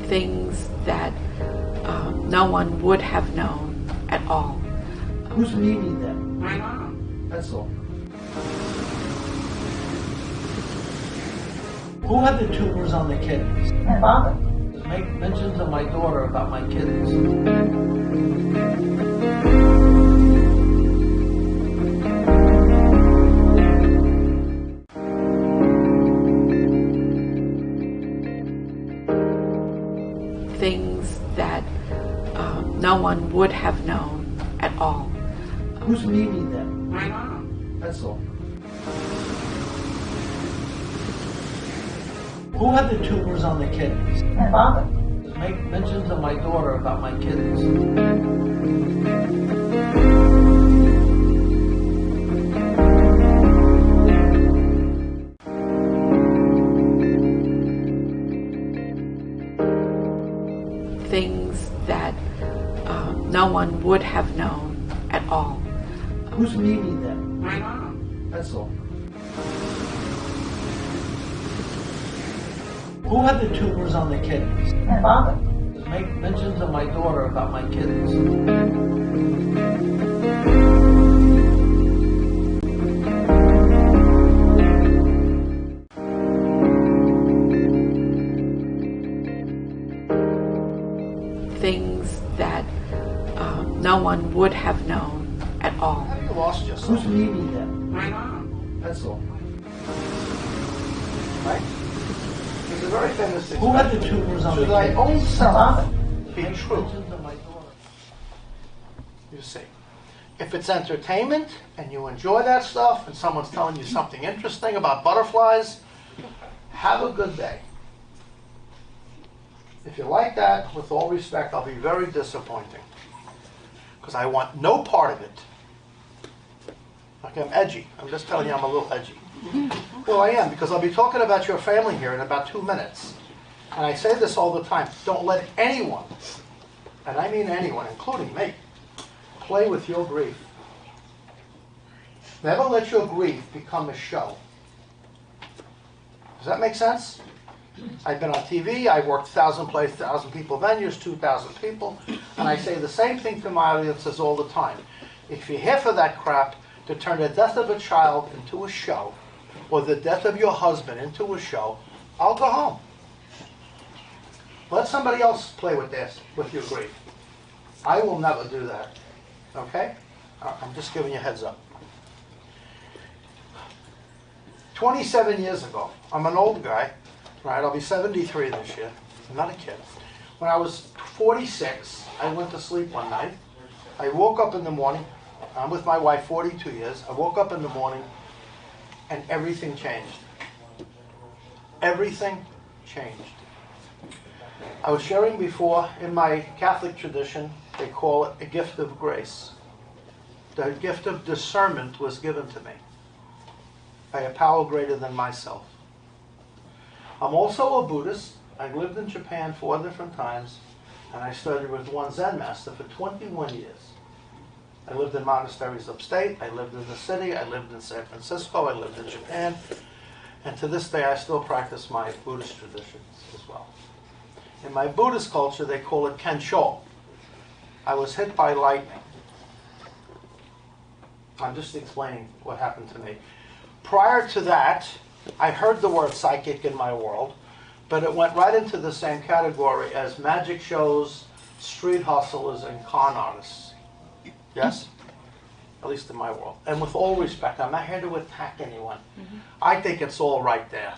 things that no one would have known at all. Who's Mimi then? My mom. That's all. Who had the tumors on the kidneys? My father. Make mention to my daughter about my kidneys. Things that no one would have known at all. Who's Mimi then? My mom. That's all. Who had the tumors on the kidneys? My father. Make mention to my daughter about my kidneys. Things that no one would have known at all. Who's Mimi then? My mom. That's all. Who had the tumors on the kidneys? My father. Make mention to my daughter about my kidneys. Things that no one would have known at all. Have you lost yourself? Who's Mimi then? My mom. That's all. Right? There's a very famous Who had the expression. tumors on the Should thy kidneys? own My self father. be Make true? mention to my daughter. You see. If it's entertainment and you enjoy that stuff and someone's telling you something interesting about butterflies, have a good day. If you like that, with all respect, I'll be very disappointing. Because I want no part of it. Okay, I'm edgy. I'm just telling you I'm a little edgy. Well, I am, because I'll be talking about your family here in about 2 minutes. And I say this all the time. Don't let anyone, and I mean anyone, including me, play with your grief. Never let your grief become a show. Does that make sense? I've been on TV, I've worked 1,000 people venues, 2,000 people, and I say the same thing to my audiences all the time. If you're here for that crap, to turn the death of a child into a show, or the death of your husband into a show, I'll go home. Let somebody else play with this, with your grief. I will never do that. Okay? I'm just giving you a heads up. 27 years ago, I'm an old guy, right? I'll be 73 this year. I'm not a kid. When I was 46, I went to sleep one night. I woke up in the morning. I'm with my wife 42 years. I woke up in the morning and everything changed. Everything changed. I was sharing before, in my Catholic tradition, they call it a gift of grace. The gift of discernment was given to me by a power greater than myself. I'm also a Buddhist. I lived in Japan 4 different times, and I studied with one Zen master for 21 years. I lived in monasteries upstate, I lived in the city, I lived in San Francisco, I lived in Japan, and to this day I still practice my Buddhist traditions as well. In my Buddhist culture, they call it Kensho. I was hit by lightning. I'm just explaining what happened to me. Prior to that, I heard the word psychic in my world, but it went right into the same category as magic shows, street hustlers, and con artists. Yes? At least in my world. And with all respect, I'm not here to attack anyone. I think it's all right there.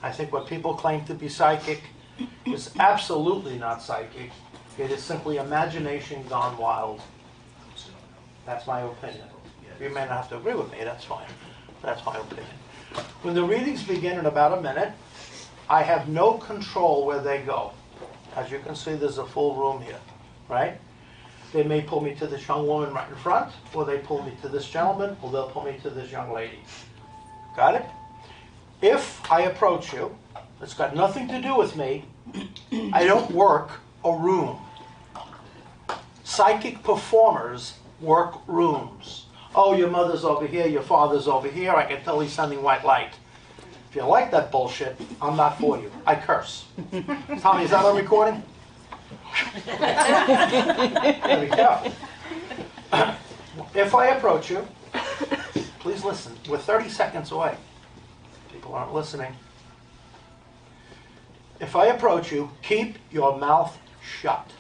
I think what people claim to be psychic is absolutely not psychic. It is simply imagination gone wild. That's my opinion. You may not have to agree with me, that's fine. That's my opinion. When the readings begin in about a minute, I have no control where they go. As you can see, there's a full room here, right? They may pull me to this young woman right in front, or they pull me to this gentleman, or they'll pull me to this young lady. Got it? If I approach you, it's got nothing to do with me. I don't work a room. Psychic performers work rooms. Oh, your mother's over here, your father's over here, I can tell he's sending white light. If you like that bullshit, I'm not for you. I curse. Tommy, is that on recording? Gotta be careful. If I approach you, please listen. We're 30 seconds away. People aren't listening. If I approach you, keep your mouth shut.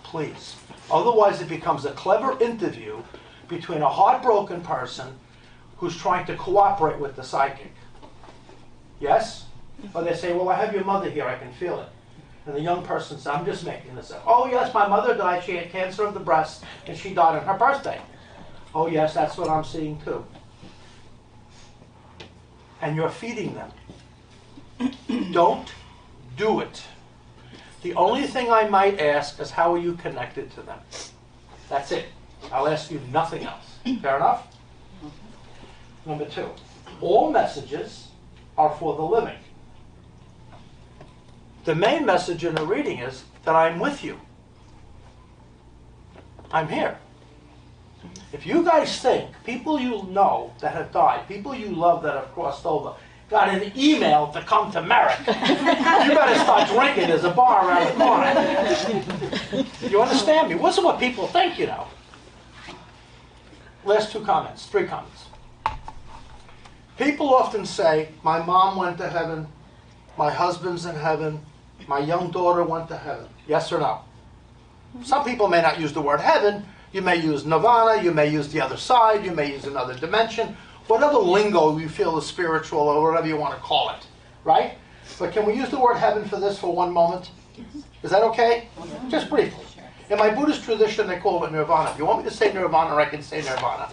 Please. Otherwise, it becomes a clever interview between a heartbroken person who's trying to cooperate with the psychic. Yes? Or they say, well, I have your mother here, I can feel it. And the young person says, I'm just making this up. Oh, yes, my mother died. She had cancer of the breast, and she died on her birthday. Oh, yes, that's what I'm seeing too. And you're feeding them. Don't do it. The only thing I might ask is, how are you connected to them? That's it. I'll ask you nothing else. Fair enough? Number 2, all messages are for the living. The main message in a reading is that I'm with you. I'm here. If you guys think people you know that have died, people you love that have crossed over, got an email to come to Merrick, you better start drinking. There's a bar around the corner. You understand me? It wasn't what people think, you know. Last 3 comments. People often say, my mom went to heaven, my husband's in heaven, my young daughter went to heaven. Yes or no? Some people may not use the word heaven. You may use nirvana, you may use the other side, you may use another dimension, whatever lingo you feel is spiritual or whatever you want to call it, right? But can we use the word heaven for this for one moment? Is that okay? Just briefly. In my Buddhist tradition, they call it nirvana. If you want me to say nirvana, I can say nirvana.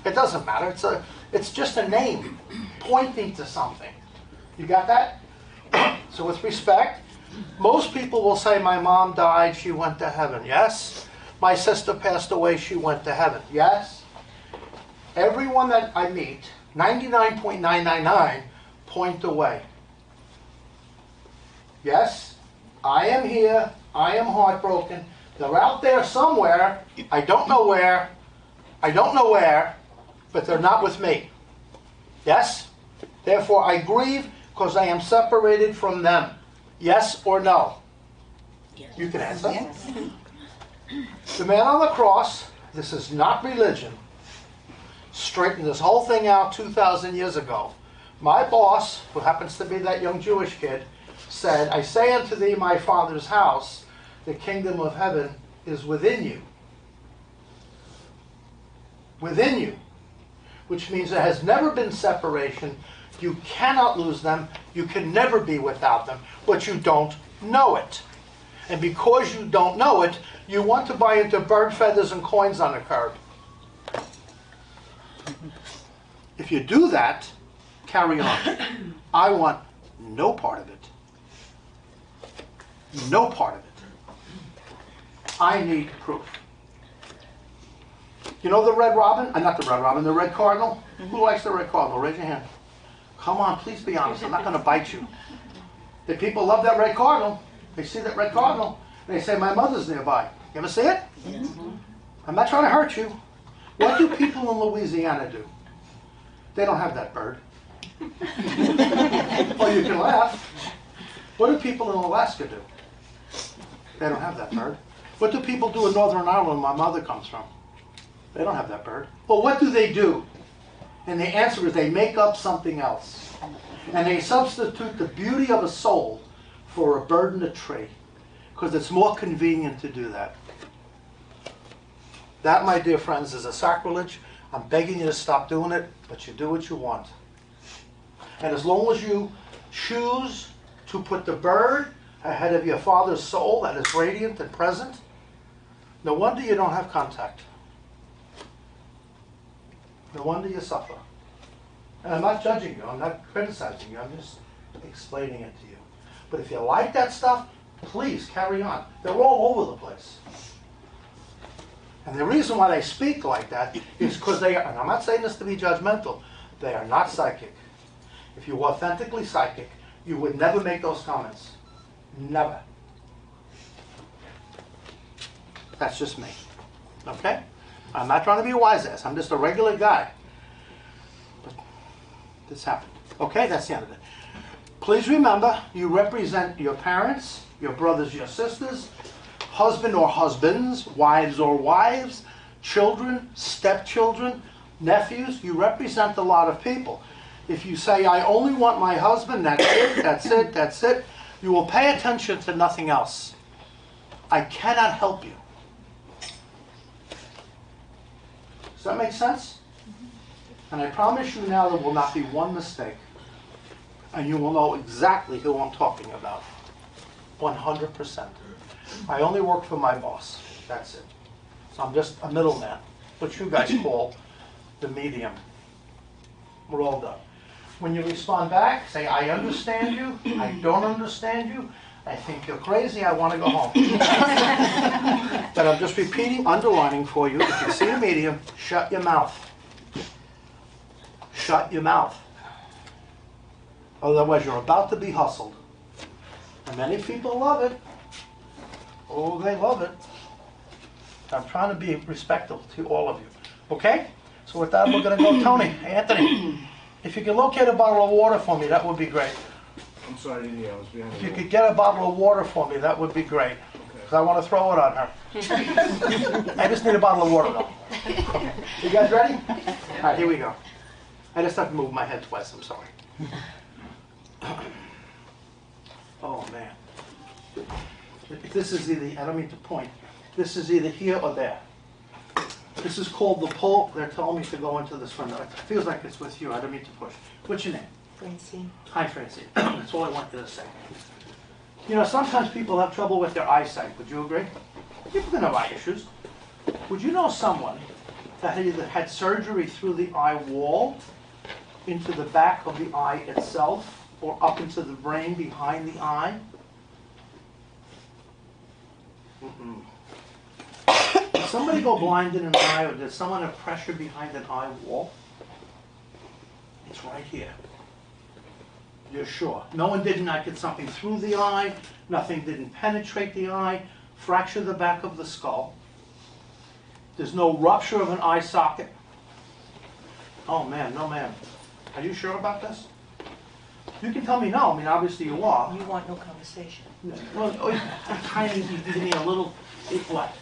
It doesn't matter. It's just a name pointing to something. You got that? So with respect, most people will say, my mom died, she went to heaven. Yes? My sister passed away, she went to heaven. Yes? Everyone that I meet, 99.999, point away. Yes? I am here, I am heartbroken. They're out there somewhere, I don't know where, but they're not with me. Yes? Therefore I grieve because I am separated from them. Yes or no? Yes. You can answer. Yes. The man on the cross, this is not religion, straightened this whole thing out 2,000 years ago. My boss, who happens to be that young Jewish kid, said, I say unto thee, my Father's house, the kingdom of heaven is within you. Within you. Which means there has never been separation. You cannot lose them. You can never be without them. But you don't know it. And because you don't know it, you want to buy into bird feathers and coins on the curb. If you do that, carry on. I want no part of it. No part of it. I need proof. You know the red robin? Not the red robin, the red cardinal? Who likes the red cardinal? Raise your hand. Come on, please be honest. I'm not going to bite you. The people love that red cardinal. They see that red cardinal, and they say, my mother's nearby. You ever see it? Yes. I'm not trying to hurt you. What do people in Louisiana do? They don't have that bird. Well, you can laugh. What do people in Alaska do? They don't have that bird. What do people do in Northern Ireland where my mother comes from? They don't have that bird. Well, what do they do? And the answer is they make up something else. And they substitute the beauty of a soul for a bird in a tree. Because it's more convenient to do that. That, my dear friends, is a sacrilege. I'm begging you to stop doing it, but you do what you want. And as long as you choose to put the bird ahead of your Father's soul that is radiant and present, no wonder you don't have contact. No wonder you suffer. And I'm not judging you. I'm not criticizing you. I'm just explaining it to you. But if you like that stuff, please carry on. They're all over the place. And the reason why they speak like that is because they are, and I'm not saying this to be judgmental, they are not psychic. If you were authentically psychic, you would never make those comments. Never. That's just me. Okay? I'm not trying to be a wise ass. I'm just a regular guy. But This happened. Okay, that's the end of it. Please remember, you represent your parents, your brothers, your sisters, husband or husbands, wives or wives, children, stepchildren, nephews. You represent a lot of people. If you say, I only want my husband, that's it, that's it, that's it, you will pay attention to nothing else. I cannot help you. Does that make sense? And I promise you now there will not be one mistake. And you will know exactly who I'm talking about. 100%. I only work for my boss. That's it. So I'm just a middleman, what you guys call the medium. We're all done. When you respond back, say, I understand you, I don't understand you, I think you're crazy, I want to go home. But I'm just repeating, underlining for you, if you see a medium, shut your mouth. Shut your mouth. Otherwise, you're about to be hustled. And many people love it. Oh, they love it. I'm trying to be respectful to all of you. Okay? So with that, we're going to go, Tony, Anthony. If you could locate a bottle of water for me, that would be great. I'm sorry, I didn't hear. I was behind If the you wall. could get a bottle of water for me, that would be great. Because I want to throw it on her. I just need a bottle of water, though. Okay. You guys ready? All right, here we go. I just have to move my head twice. I'm sorry. Oh, man. This is either, I don't mean to point, this is either here or there. This is called the pull. They're telling me to go into this window. It feels like it's with you. I don't mean to push. What's your name? Francine. Hi, Francine. That's all I want you to say. You know, sometimes people have trouble with their eyesight. Would you agree? People can have eye issues. Would you know someone that either had surgery through the eye wall, into the back of the eye itself, or up into the brain behind the eye? Mm-mm. Did somebody go blind in an eye, or did someone have pressure behind an eye wall? It's right here. You're sure? No one did not get something through the eye, nothing didn't penetrate the eye, fracture the back of the skull. There's no rupture of an eye socket. Oh man, no ma'am. Are you sure about this? You can tell me no. I mean, obviously you are. You want no conversation. Well, oh, tiny, you give me a little, what?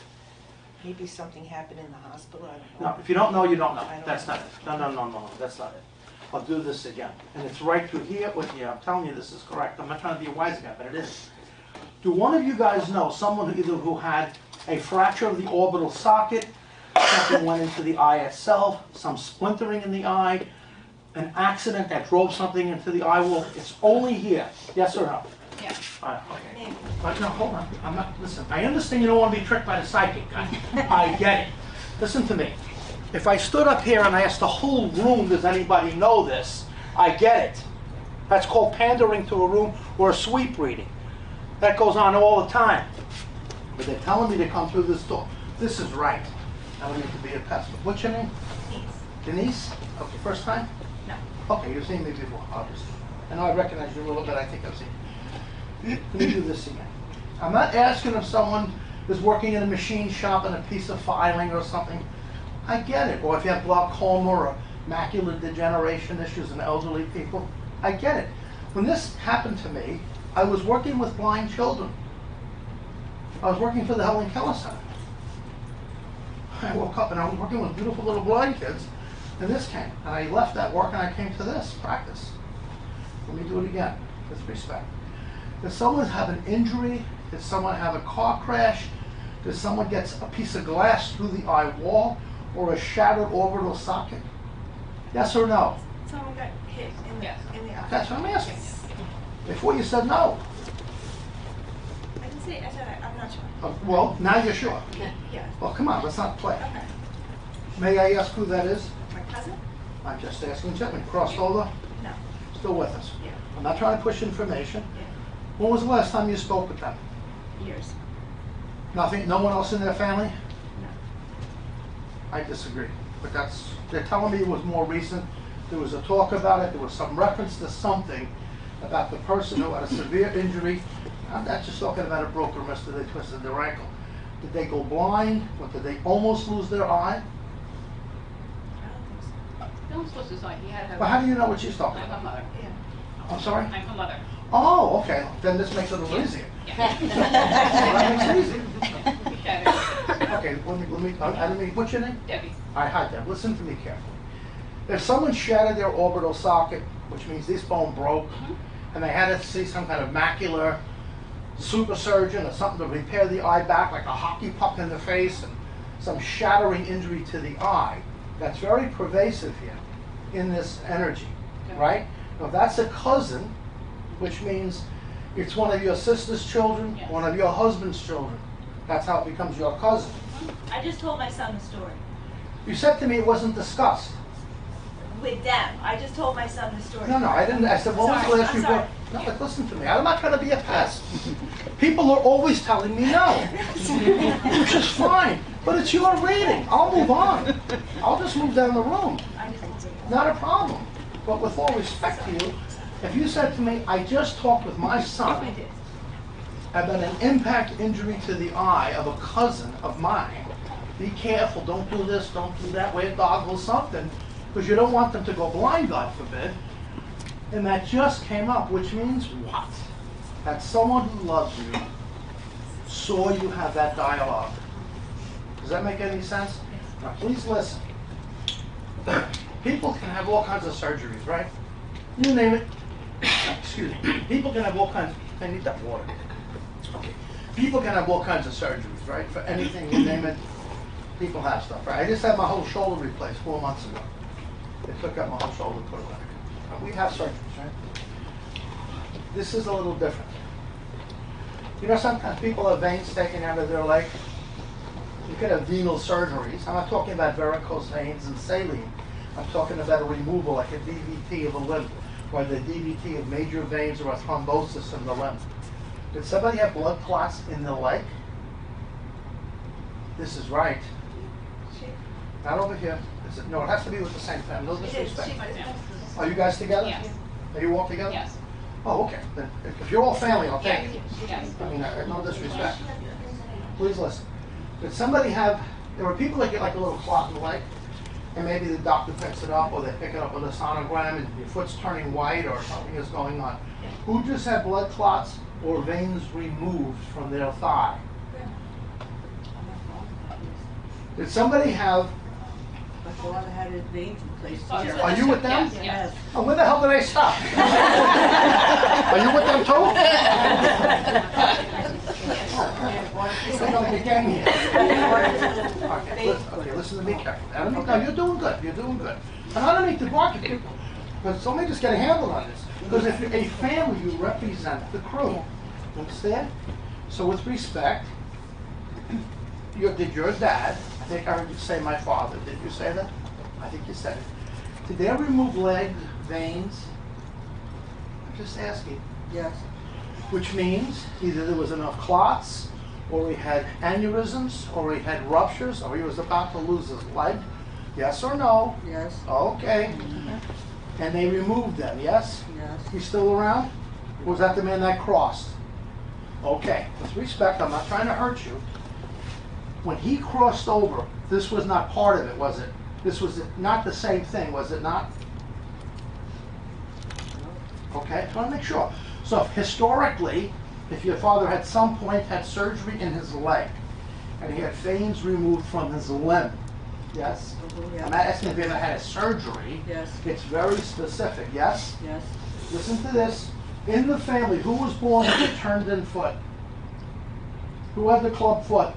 Maybe something happened in the hospital, I don't know. No, if you don't know, you don't know. I don't That's know. not it. No, that's not it. I'll do this again. And it's right through here with you. I'm telling you this is correct. I'm not trying to be a wise guy, but it is. Do one of you guys know someone who had a fracture of the orbital socket, something went into the eye itself, some splintering in the eye, an accident that drove something into the eye wall? It's only here. Yes or no? Yeah. Okay. Maybe. But no, hold on. I'm not, listen, I understand you don't want to be tricked by the psychic guy. I get it. Listen to me. If I stood up here and I asked the whole room, does anybody know this? I get it. That's called pandering to a room or a sweep reading. That goes on all the time. But they're telling me to come through this door. This is right. I don't need to be a pest. What's your name? Denise? Okay, first time? No. Okay, you've seen me before, obviously. I know I recognize you a little bit. I think I've seen you. Let me do this again. I'm not asking if someone is working in a machine shop and a piece of filing or something. I get it. Or if you have glaucoma or macular degeneration issues in elderly people. I get it. When this happened to me, I was working with blind children. I was working for the Helen Keller Center. I woke up and I was working with beautiful little blind kids, and this came. And I left that work and I came to this practice. Let me do it again, with respect. Does someone have an injury? Did someone have a car crash? Did someone get a piece of glass through the eye wall or a shattered orbital socket? Yes or no? Someone got hit in the, in the eye. That's what I'm asking. Before you said no. I didn't say, I said I'm not sure. Well, now you're sure. Yeah. Well, come on, let's not play. Okay. May I ask who that is? My cousin? I'm just asking gentlemen. Crossed over? No. Still with us? Yeah. I'm not trying to push information. Yeah. When was the last time you spoke with them? Years. Nothing? No one else in their family? No. I disagree. But they're telling me it was more recent. There was a talk about it. There was some reference to something about the person who had a severe injury. I'm not just talking about a broken wrist or they twisted their ankle. Did they go blind? Or did they almost lose their eye? I don't think so. Don't supposed to sign. He had her. Well, how do you know what she's talking I'm her about? mother. I'm sorry? I'm her mother. Oh, okay. Then this makes it a little easier. Yeah. That makes it easy. Yeah. Okay, let me, what's your name? Debbie. All right, hi Deb, listen to me carefully. If someone shattered their orbital socket, which means this bone broke, and they had to see some kind of macular super surgeon or something to repair the eye back, like a hockey puck in the face, and some shattering injury to the eye, that's very pervasive here in this energy, right? Now, if that's a cousin, which means it's one of your sister's children, Yes. one of your husband's children. That's how it becomes your cousin. I just told my son the story. You said to me it wasn't discussed. With them. I just told my son the story. No, I didn't. I said, what was the Sorry, last I'm report? sorry. No, but listen to me. I'm not trying to be a pest. People are always telling me no, which is fine. But it's your reading. I'll move on. I'll just move down the room. I just didn't say that. Not a problem. But with all respect to you, if you said to me, I just talked with my I son did. about an impact injury to the eye of a cousin of mine, be careful, don't do this, don't do that, wear goggles, something, because you don't want them to go blind, God forbid. And that just came up, which means what? That someone who loves you saw you have that dialogue. Does that make any sense? Now please listen. People can have all kinds of surgeries, right? You name it. Excuse me. People can have all kinds. I need that water. Okay. People can have all kinds of surgeries, right? For anything you name it, people have stuff, right? I just had my whole shoulder replaced 4 months ago. They took out my whole shoulder, put it back. We have surgeries, right? This is a little different. You know, sometimes people have veins taken out of their leg. You could have venal surgeries. I'm not talking about varicose veins and saline. I'm talking about a removal, like a DVT of a limb, or the DVT of major veins or a thrombosis in the limb. Did somebody have blood clots in the leg? This is right. Not over here. No, it has to be with the same family. No disrespect. Are you guys together? Yes. Are you all together? Yes. Oh, okay. Then if you're all family, I'll take it. Yes. I mean, no disrespect. Please listen. Did somebody have, there were people that get like a little clot in the leg, and maybe the doctor picks it up, or they pick it up with a sonogram, and your foot's turning white, or something is going on. Who just had blood clots or veins removed from their thigh? Did somebody have, My father had his veins replaced. Oh, here. are you with them? Yes, yes. Oh, where the hell did I stop? Are you with them too? It's like a gang here. Okay, listen to me carefully. No, you're doing good. You're doing good. And I don't need to bark at people, but somebody just get a handle on this. Because if you're a family, you represent the crew. Understand? So with respect, did your dad, I think I heard you say my father, did you say that? I think you said it. Did they remove legs, veins? I'm just asking. Yes. Which means either there was enough clots, or he had aneurysms, or he had ruptures, or he was about to lose his leg. Yes or no? Yes. Okay. And they removed them, yes? Yes. He's still around? Or was that the man that crossed? Okay. With respect, I'm not trying to hurt you. When he crossed over, this was not part of it, was it? This was not the same thing, was it not? Okay, I want to make sure. So historically, if your father at some point had surgery in his leg, and he had veins removed from his limb, yes? Yes. I'm not asking if he ever had a surgery. Yes. It's very specific, yes? Yes. Listen to this. In the family, who was born with a turned-in foot? Who had the club foot?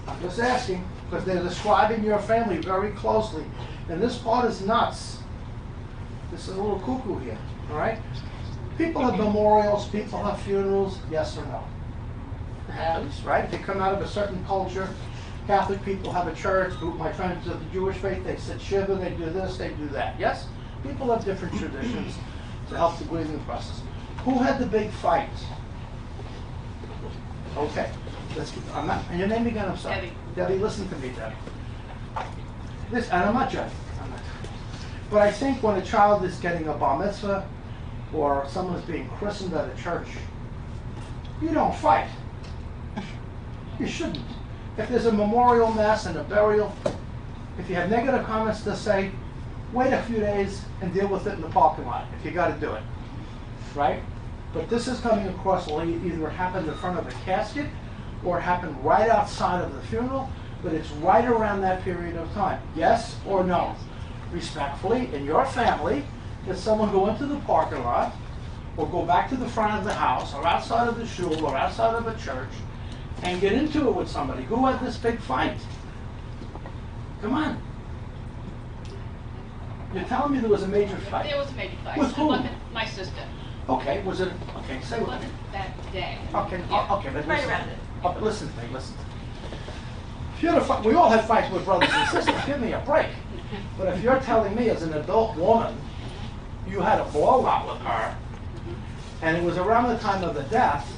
I'm just asking, because they're describing your family very closely. And this part is nuts. This is a little cuckoo here, all right? People have memorials, people have funerals, yes or no? Has, right? They come out of a certain culture. Catholic people have a church. My friends of the Jewish faith, they sit shiva, they do this, they do that. Yes? People have different traditions to help the grieving process. Who had the big fight? Okay. I'm not, and your name again, I'm sorry. Debbie. Debbie, listen to me, Debbie. This, and I'm not judging. But I think when a child is getting a bar mitzvah, or someone is being christened at a church, you don't fight. You shouldn't. If there's a memorial mass and a burial, if you have negative comments to say, wait a few days and deal with it in the parking lot if you got to do it, right? But this is coming across like either it happened in front of a casket or it happened right outside of the funeral, but it's right around that period of time. Yes or no? Respectfully, in your family, did someone go into the parking lot or go back to the front of the house or outside of the shul or outside of a church and get into it with somebody? Who had this big fight? Come on. You're telling me there was a major fight? There was a major fight. With It whom? wasn't my sister. Okay, was it, okay, say It what? wasn't that day. Okay, Yeah. okay, but Right listen. around it. Okay, listen to me, listen to me. If you're we all have fights with brothers and sisters, give me a break. But if you're telling me as an adult woman, you had a blowout with her, and it was around the time of the death,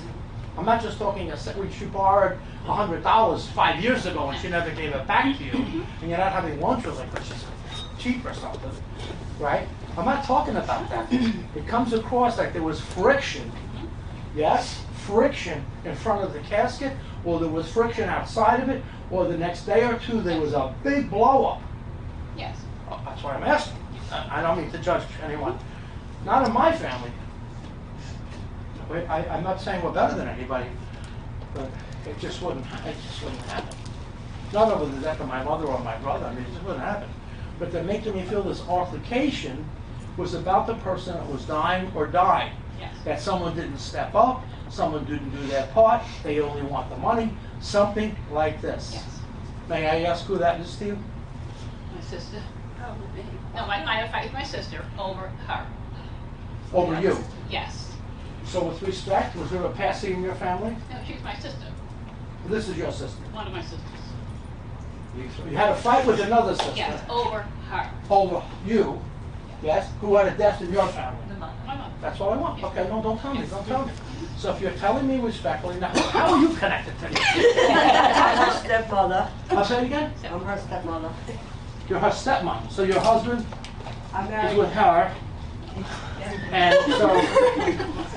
I'm not just talking when she borrowed $100 5 years ago and she never gave it back to you, and you're not having lunch with her because she's cheap or something, right? I'm not talking about that. It comes across like there was friction, yes? Friction in front of the casket, or there was friction outside of it, or the next day or two there was a big blow up. Yes. That's what I'm asking. I don't mean to judge anyone. Not in my family. I'm not saying we're better than anybody, but it just wouldn't happen. Not over the death of my mother or my brother. I mean, it just wouldn't happen. But they're making me feel this altercation was about the person that was dying or died. Yes. That someone didn't step up, someone didn't do their part, they only want the money, something like this. Yes. May I ask who that is to you? My sister. Oh, me. No, I had a fight with my sister over her. Over you. Yes. So with respect, was there a passing in your family? No, she's my sister. This is your sister. One of my sisters. You had a fight with another sister Yes, over her. over you, yes, who had a death in your family. The mother. My mother. That's all I want. Okay, no, don't tell me, don't tell me. So if you're telling me respectfully, now, how are you connected to me? I'm her stepmother. I'll say it again. I'm her stepmother. You're her stepmom, so your husband I'm is married. with her. And so,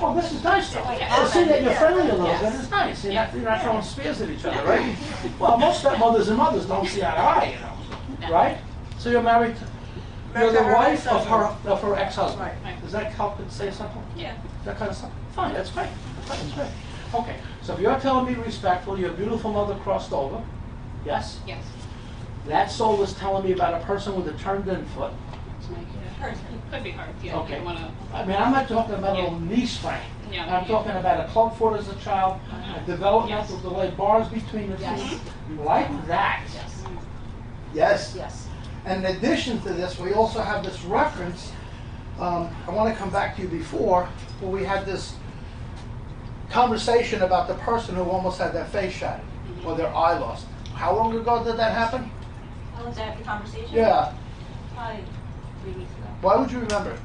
well, this is nice though. To see that you're friendly a little bit is nice. You're not throwing spears at each other, right? Well, most stepmothers and mothers don't see eye to eye, you know, right? So you're married to, you're the wife of her ex-husband. Right. Does that help it say something? Yeah. That kind of stuff? Fine, that's great. That's great. Okay, so if you're telling me respectfully, your beautiful mother crossed over, yes? Yes. That soul is telling me about a person with a turned-in foot. Could be hard. Yeah. Okay. You wanna, I mean, I'm not talking about a Yeah. little knee sprain. Yeah. I'm talking about a club foot as a child, a developmental Yes. delay, bars between the Yes. feet, like that. yes. Yes. Yes. And in addition to this, we also have this reference. I want to come back to you before, where we had this conversation about the person who almost had their face shattered or their eye lost. How long ago did that happen? How was that the conversation? Yeah. Probably 3 weeks ago. Why would you remember it?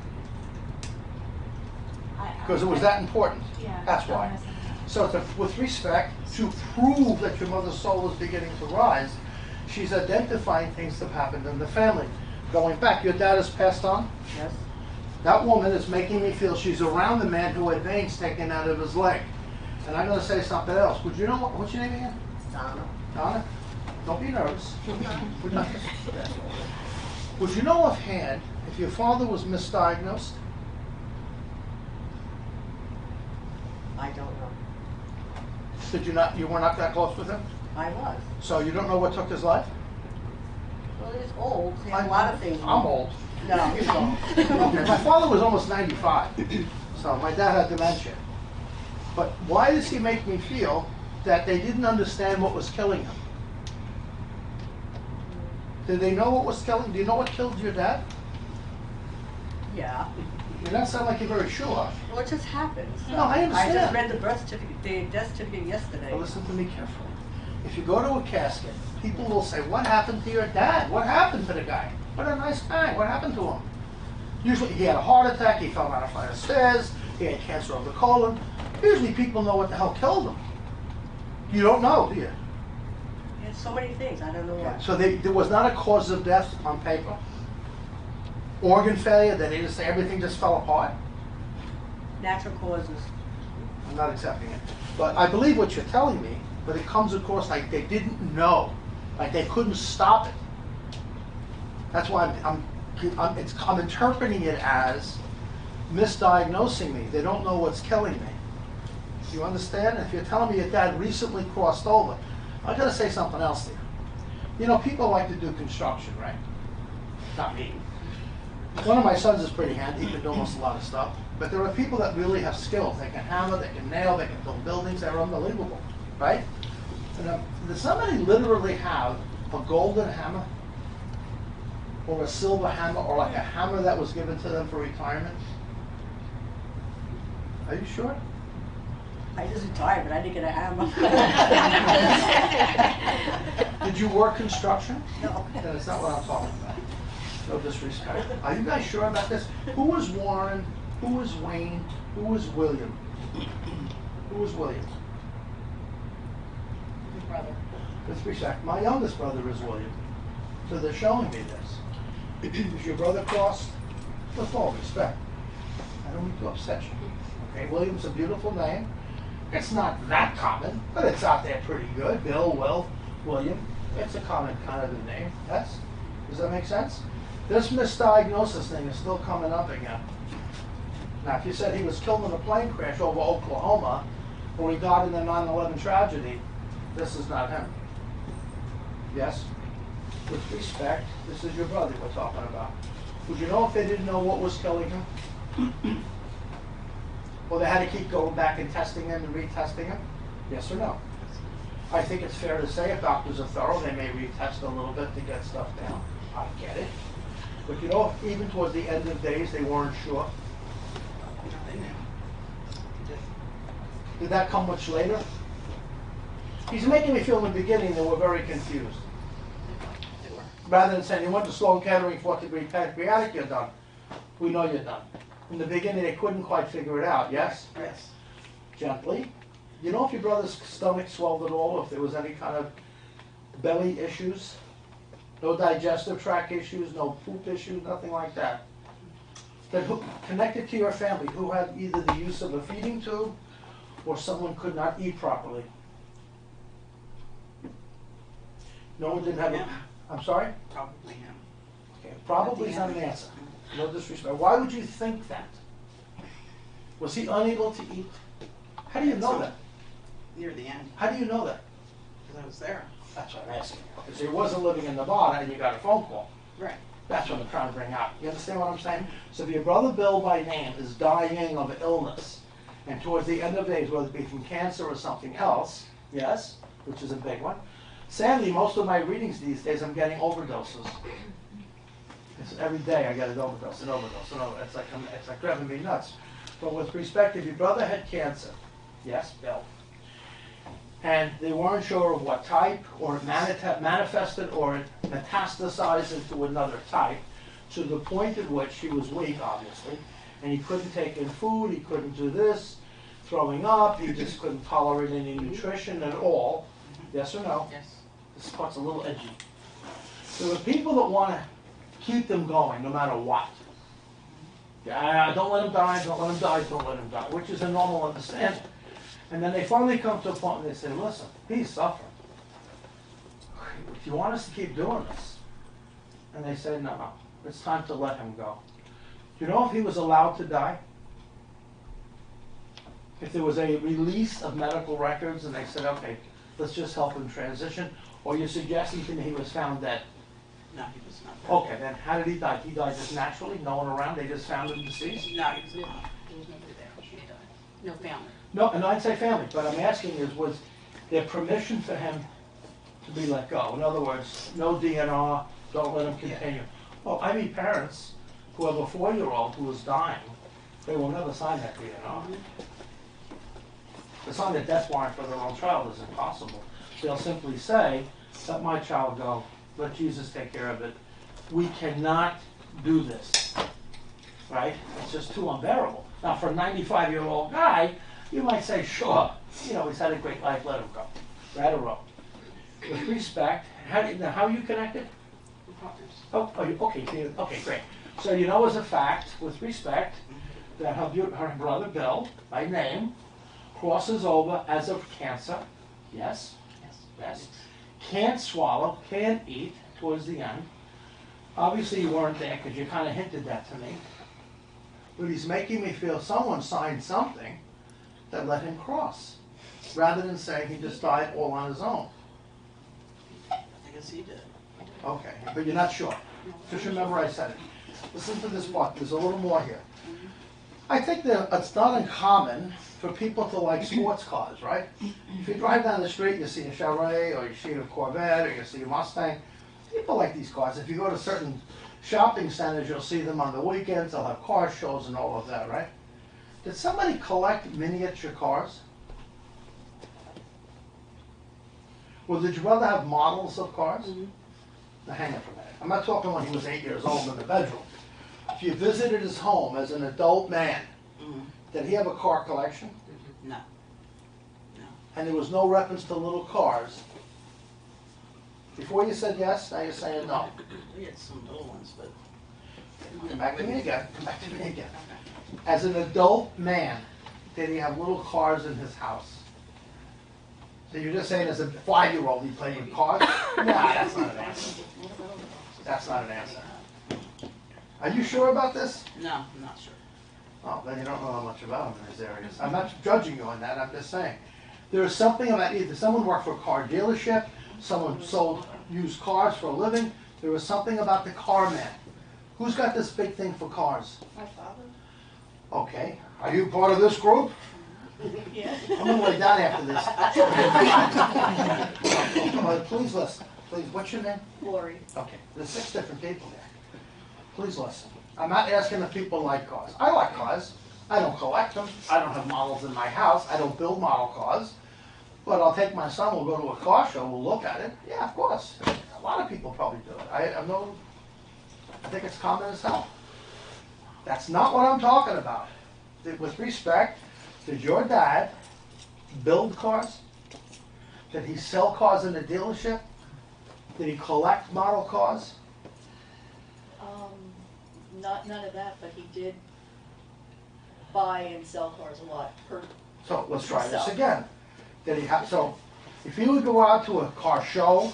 Because it was that important. Yeah. That's why. So with respect, to prove that your mother's soul is beginning to rise, she's identifying things that have happened in the family. Going back, your dad has passed on? Yes. That woman is making me feel she's around the man who had veins taken out of his leg. And I'm going to say something else. Would you know, what's your name again? Donna. Donna? Don't be nervous. Would you know offhand if your father was misdiagnosed? I don't know. Did you not, you were not that close with him? I was. So you don't know what took his life? Well, he's old. He had a lot of things. I'm old. No, he's old. Okay, my father was almost 95, so my dad had dementia. But why does he make me feel that they didn't understand what was killing him? Did they know what was killing? Do you know what killed your dad? Yeah. You don't sound like you're very sure. Well, it just happens. No, I I just understand. read the birth certificate, the death certificate yesterday. But listen to me carefully. If you go to a casket, people will say, "What happened to your dad? What happened to the guy? What a nice guy. What happened to him?" Usually he had a heart attack, he fell down a flight of stairs, he had cancer of the colon. Usually people know what the hell killed him. You don't know, do you? He had so many things. I don't know what. So there was not a cause of death on paper? Organ failure, they didn't say everything just fell apart? Natural causes. I'm not accepting it. But I believe what you're telling me, but it comes across like they didn't know, like they couldn't stop it. That's why I'm I'm interpreting it as misdiagnosing me. They don't know what's killing me. Do you understand? If you're telling me your dad recently crossed over, I gotta say something else there. You know, people like to do construction, right? Not me. One of my sons is pretty handy, he can do almost a lot of stuff. But there are people that really have skills. They can hammer, they can nail, they can build buildings, they're unbelievable, right? And, does somebody literally have a golden hammer? Or a silver hammer, or like a hammer that was given to them for retirement? Are you sure? I just retired, but I didn't get a hammer. Did you work construction? No. Then it's not what I'm talking about. No disrespect. Are you guys sure about this? Who was Warren? Who was Wayne? Who was William? Who was William? His brother. With respect, my youngest brother is William. So they're showing me this. Is your brother crossed? With all respect. I don't mean to upset you. Okay, William's a beautiful name. It's not that common, but it's out there pretty good. Bill, Will, William. It's a common kind of a name. Yes? Does that make sense? This misdiagnosis thing is still coming up again. Now, if you said he was killed in a plane crash over Oklahoma, or he died in the 9/11 tragedy, this is not him. Yes? With respect, this is your brother we're talking about. Would you know if they didn't know what was killing him? Or they had to keep going back and testing him and retesting him? Yes or no? I think it's fair to say if doctors are thorough, they may retest a little bit to get stuff down. I get it. But you know, even towards the end of days, they weren't sure. Did that come much later? He's making me feel in the beginning they were very confused. Rather than saying, you went to Sloan Kettering, 4th degree pancreatic, you're done. We know you're done. In the beginning, they couldn't quite figure it out, yes? Yes. Gently. You know if your brother's stomach swelled at all, if there was any kind of belly issues? No digestive tract issues, no poop issues, nothing like that. Then who connected to your family, who had either the use of a feeding tube or someone could not eat properly? No one didn't have a... I'm sorry? Probably him. Okay, probably is not an answer. No disrespect. Why would you think that? Was he unable to eat? How do you know that? Near the end, How do you know that? because I was there. That's what I'm asking. Because he wasn't living in Nevada and you got a phone call. Right. That's what I'm trying to bring out. You understand what I'm saying? So if your brother Bill by name is dying of illness, and towards the end of days, whether it be from cancer or something else, yes, which is a big one. Sadly, most of my readings these days, I'm getting overdoses. It's every day I get an overdose, an overdose, an overdose. It's like driving me nuts. But with respect, if your brother had cancer, yes, Bill, and they weren't sure of what type, or it manifested, or it metastasized into another type, to the point at which he was weak, obviously, and he couldn't take in food, he couldn't do this, throwing up, he just couldn't tolerate any nutrition at all. Yes or no? Yes. This part's a little edgy. There are people that want to keep them going no matter what. Yeah, don't let him die, don't let him die, don't let him die, which is a normal understanding. And then they finally come to a point where they say, listen, he's suffering. Do you want us to keep doing this? And they say, no, it's time to let him go. Do you know if he was allowed to die? If there was a release of medical records and they said, okay, let's just help him transition, or you're suggesting to me he was found dead? No, he was not there. Okay, then how did he die? He died just naturally, no one around, they just found him deceased? No, he was not. There was nobody there. He died. No family. No, and I'd say family, but I'm asking is, was there permission for him to be let go? In other words, no DNR, don't let him continue. Well, I mean parents who have a 4-year-old who is dying, they will never sign that DNR. To sign a death warrant for their own child is impossible. They'll simply say, let my child go, let Jesus take care of it. We cannot do this, right? It's just too unbearable. Now, for a 95-year-old guy, you might say, sure, you know, he's had a great life, let him go. Right or wrong? With respect, now how are you connected? We're partners. Oh, okay, great. So you know as a fact, with respect, that her brother Bill, by name, crosses over as of cancer, yes? Yes. Yes. Can't swallow, can't eat towards the end. Obviously you weren't there because you kind of hinted that to me. But he's making me feel someone signed something that let him cross, rather than saying he just died all on his own. I guess he did. Okay, but you're not sure. Just remember I said it. Listen to this part, there's a little more here. I think that it's not uncommon for people to like sports cars, right? If you drive down the street, you see a Chevrolet, or you see a Corvette, or you see a Mustang. People like these cars. If you go to certain shopping centers, you'll see them on the weekends. They'll have car shows and all of that, right? Did somebody collect miniature cars? Well, did your brother have models of cars? Now hang on for a minute. I'm not talking when he was 8 years old in the bedroom. If you visited his home as an adult man, did he have a car collection? No. And there was no reference to little cars. Before you said yes, now you're saying no. We had some little ones, but. Come back to me again. Come back to me again. As an adult man, did he have little cars in his house? So you're just saying as a 5-year-old he played with cars? Nah, that's not an answer. That's not an answer. Are you sure about this? No, I'm not sure. Oh, then you don't know much about him in these areas. I'm not judging you on that, I'm just saying. There is something about either someone worked for a car dealership, someone sold used cars for a living. There was something about the car man. Who's got this big thing for cars? My father? Okay. Are you part of this group? Yeah. I'm gonna lay down after this. Please listen. Please, what's your name? Lori. Okay, there's 6 different people there. Please listen. I'm not asking if people like cars. I like cars. I don't collect them. I don't have models in my house. I don't build model cars. But I'll take my son, we'll go to a car show, we'll look at it. Yeah, of course. A lot of people probably do it. I think it's common as hell. That's not what I'm talking about. With respect, did your dad build cars? Did he sell cars in a dealership? Did he collect model cars? None of that, but he did buy and sell cars a lot. So let's try this himself. again. Did he have, so if he would go out to a car show,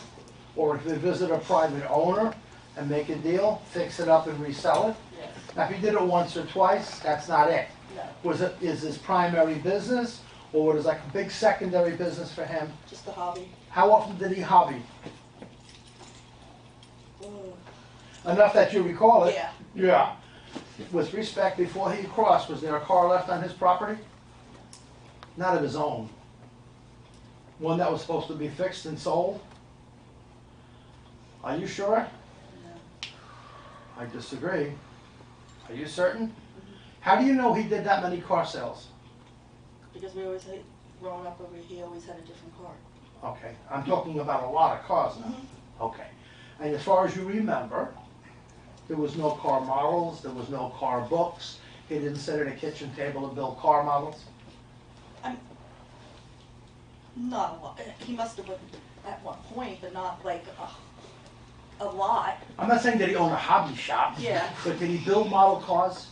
or if he visit a private owner and make a deal, fix it up and resell it? Yes. Now if he did it once or twice, that's not it. No. Is his primary business, or was it like a big secondary business for him? Just a hobby. How often did he hobby? Enough that you recall it? Yeah. Yeah. With respect, before he crossed, was there a car left on his property? Not of his own. One that was supposed to be fixed and sold? Are you sure? No. I disagree. Are you certain? How do you know he did that many car sales? Because we always had, growing up over here, he always had a different car. Okay, I'm talking about a lot of cars now. Okay. And as far as you remember, there was no car models, there was no car books. He didn't sit at a kitchen table and build car models. Not a lot. He must have at one point, but not like a lot. I'm not saying that he owned a hobby shop. Yeah. But did he build model cars?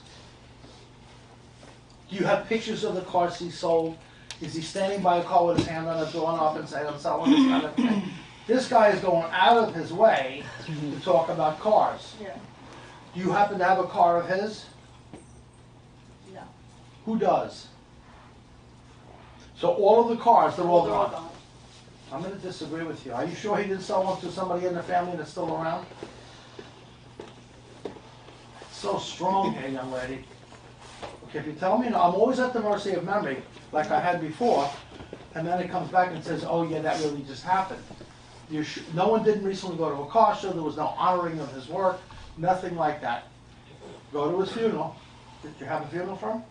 Do you have pictures of the cars he sold? Is he standing by a car with his hand on a doorknob and saying, I'm selling this kind of thing? This guy is going out of his way to talk about cars. Yeah. Do you happen to have a car of his? No. Who does? So all of the cars, they're all They're all gone. gone. I'm going to disagree with you. Are you sure he didn't sell one to somebody in the family that's still around? It's so strong here, young lady. Okay, if you tell me, no, I'm always at the mercy of memory, like I had before, and then it comes back and says, oh yeah, that really just happened. No one didn't recently go to a car show, there was no honoring of his work, nothing like that. Go to his funeral. Did you have a funeral for him?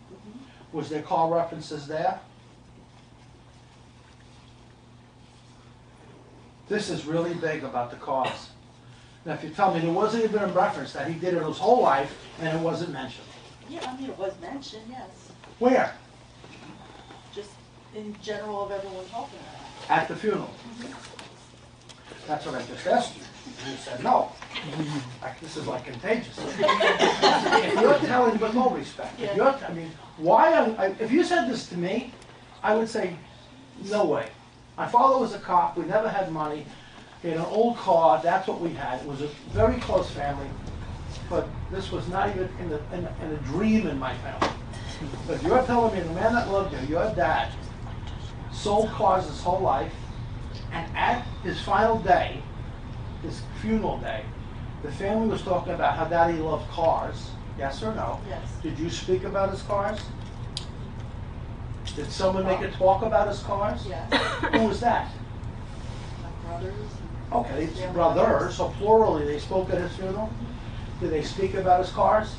Was there car references there? This is really big about the cars. Now if you tell me there wasn't even a reference that he did it his whole life and it wasn't mentioned. Yeah, I mean, it was mentioned, yes. Where? Just in general of everyone talking about it. At the funeral. That's what I just asked you. You said no. This is like contagious. If you're telling, with no respect, if you're, I mean, if you said this to me, I would say, no way. My father was a cop, we never had money, he had an old car, that's what we had. It was a very close family. but this was not even in a dream in my family. But you're telling me the man that loved you, your dad, sold cars his whole life, and at his final day, his funeral day, the family was talking about how daddy loved cars. Yes or no? Yes. Did you speak about his cars? Did someone make a talk about his cars? Yes. Who was that? My brothers. Okay, it's brothers, so plurally, they spoke at his funeral? Did they speak about his cars?